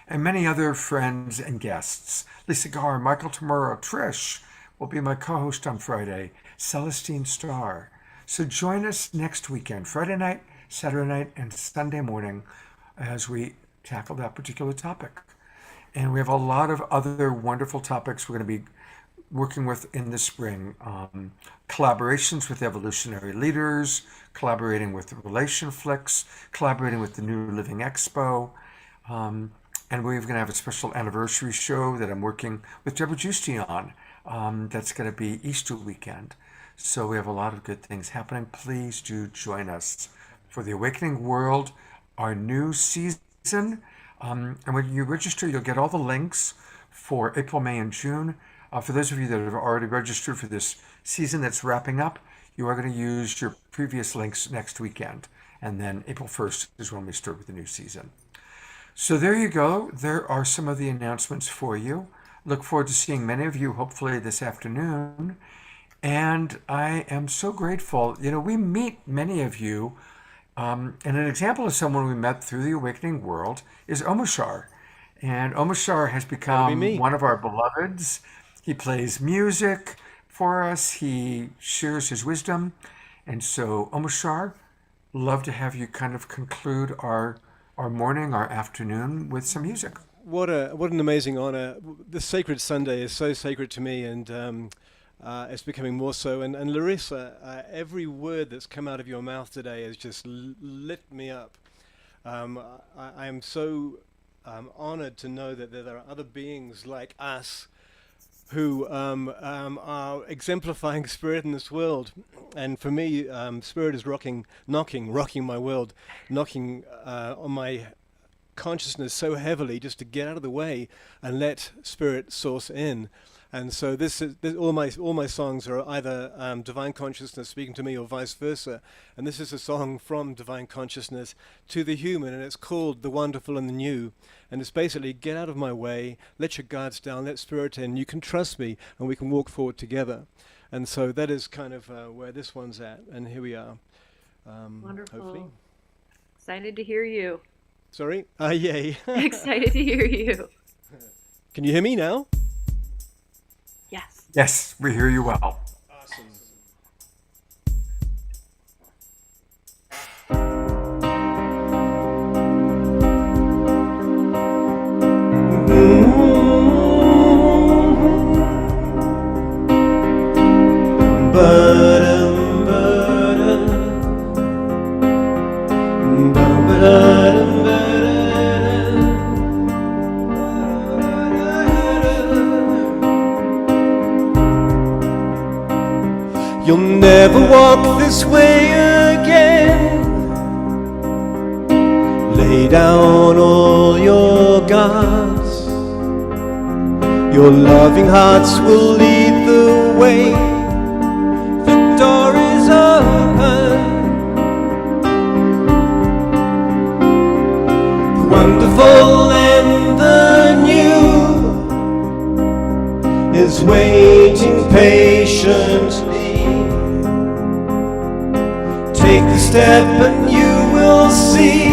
Speaker 3: And many other friends and guests. Lisa Garr, Michael Tamura, Trish will be my co-host on Friday, Celestine Starr. So join us next weekend, Friday night, Saturday night, and Sunday morning as we tackle that particular topic. And we have a lot of other wonderful topics we're going to be working with in the spring. Collaborations with Evolutionary Leaders, collaborating with Relation Flicks, collaborating with the New Living Expo. And we're going to have a special anniversary show that I'm working with Deborah Moldow on. That's going to be Easter weekend. So we have a lot of good things happening. Please do join us for The Awakening World, our new season. And when you register, you'll get all the links for April, May, and June. For those of you that have already registered for this season that's wrapping up, you are going to use your previous links next weekend. And then April 1st is when we start with the new season. So there you go. There are some of the announcements for you. Look forward to seeing many of you hopefully this afternoon. And I am so grateful. You know, we meet many of you. And an example of someone we met through the Awakening World is Omashar. And Omashar has become one of our beloveds. He plays music for us. He shares his wisdom. And so, Omashar, love to have you kind of conclude our morning, our afternoon with some music.
Speaker 8: What an amazing honor. The Sacred Sunday is so sacred to me, and it's becoming more so. And Larissa, every word that's come out of your mouth today has just lit me up. I am so honored to know that there are other beings like us who are exemplifying spirit in this world. And for me, spirit is rocking my world, knocking on my consciousness so heavily just to get out of the way and let spirit source in. And so this all my songs are either divine consciousness speaking to me or vice versa. And this is a song from divine consciousness to the human, and it's called The Wonderful and the New. And it's basically, get out of my way, let your guards down, let spirit in, you can trust me, and we can walk forward together. And so that is kind of where this one's at, and here we are.
Speaker 4: Wonderful.
Speaker 8: Hopefully.
Speaker 4: Excited to hear you.
Speaker 8: Sorry? Yay.
Speaker 4: Excited to hear you.
Speaker 8: Can you hear me now?
Speaker 4: Yes.
Speaker 3: Yes, we hear you well.
Speaker 8: Awesome. You'll never walk this way again. Lay down all your guards. Your loving hearts will lead the way. The door is open. The wonderful and the new is waiting patiently. Take the step and you will see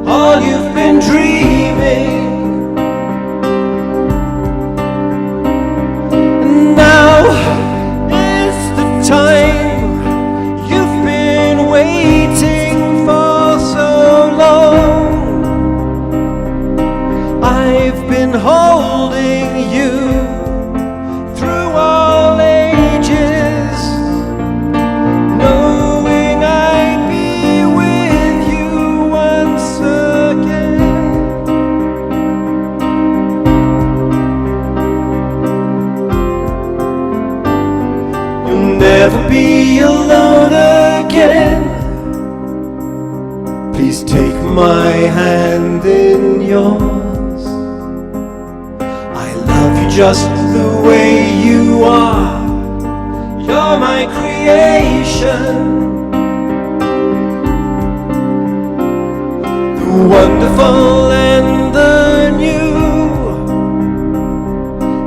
Speaker 8: all you've been dreaming. And now is the time you've been waiting for so long. I've been holding you through all ages, knowing I'd be with you once again. You'll never be alone again. Please take my hand in yours. I love you just the way you are. You're my creation. The wonderful and the new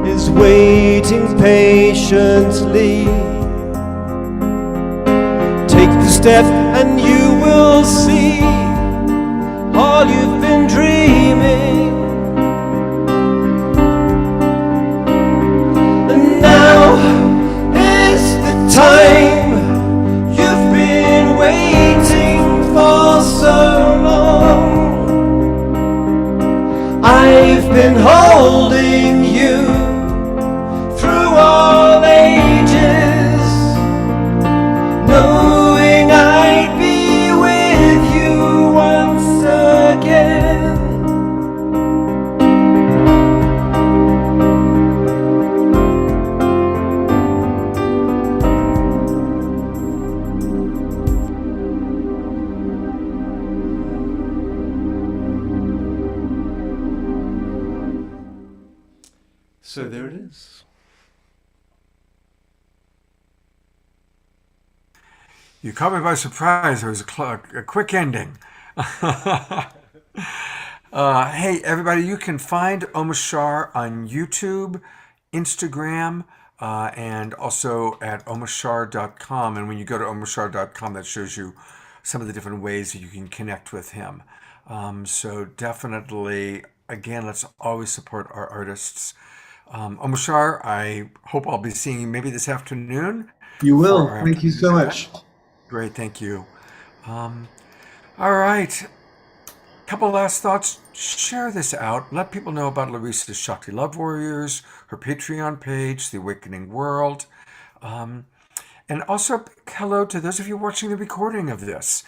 Speaker 8: is waiting patiently. Take the step and you will see all you've been dreaming. And now is the time you've been waiting for so long. I've been holding you through all ages, knowing I'd be with you once again. So there it is.
Speaker 3: You caught me by surprise. It was a quick ending. Hey, everybody, you can find Omashar on YouTube, Instagram, and also at omashar.com. And when you go to omashar.com, that shows you some of the different ways that you can connect with him. So definitely, again, let's always support our artists. Omashar, I hope I'll be seeing you maybe this afternoon
Speaker 9: You
Speaker 3: for
Speaker 9: will.
Speaker 3: our
Speaker 9: Thank you
Speaker 3: afternoon
Speaker 9: so
Speaker 3: event.
Speaker 9: much.
Speaker 3: Great, thank you. All right. Couple last thoughts. Share this out. Let people know about Larissa's Shakti Love Warriors, her Patreon page, The Awakening World. And also, a big hello to those of you watching the recording of this.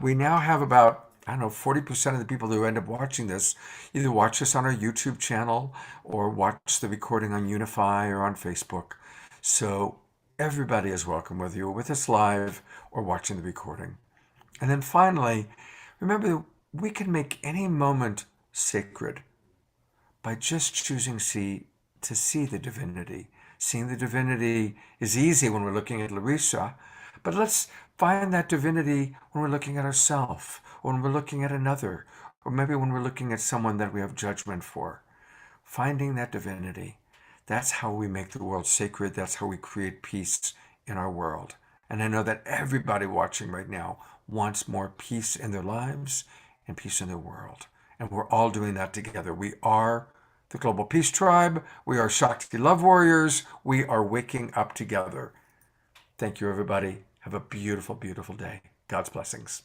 Speaker 3: We now have about, I don't know, 40% of the people who end up watching this either watch us on our YouTube channel or watch the recording on Unify or on Facebook. So everybody is welcome, whether you're with us live or watching the recording. And then finally, remember, we can make any moment sacred by just choosing to see the divinity. Seeing the divinity is easy when we're looking at Larissa, but let's find that divinity when we're looking at ourselves, or when we're looking at another, or maybe when we're looking at someone that we have judgment for. Finding that divinity. That's how we make the world sacred. That's how we create peace in our world. And I know that everybody watching right now wants more peace in their lives and peace in their world. And we're all doing that together. We are the Global Peace Tribe. We are Shakti Love Warriors. We are waking up together. Thank you, everybody. Have a beautiful, beautiful day. God's blessings.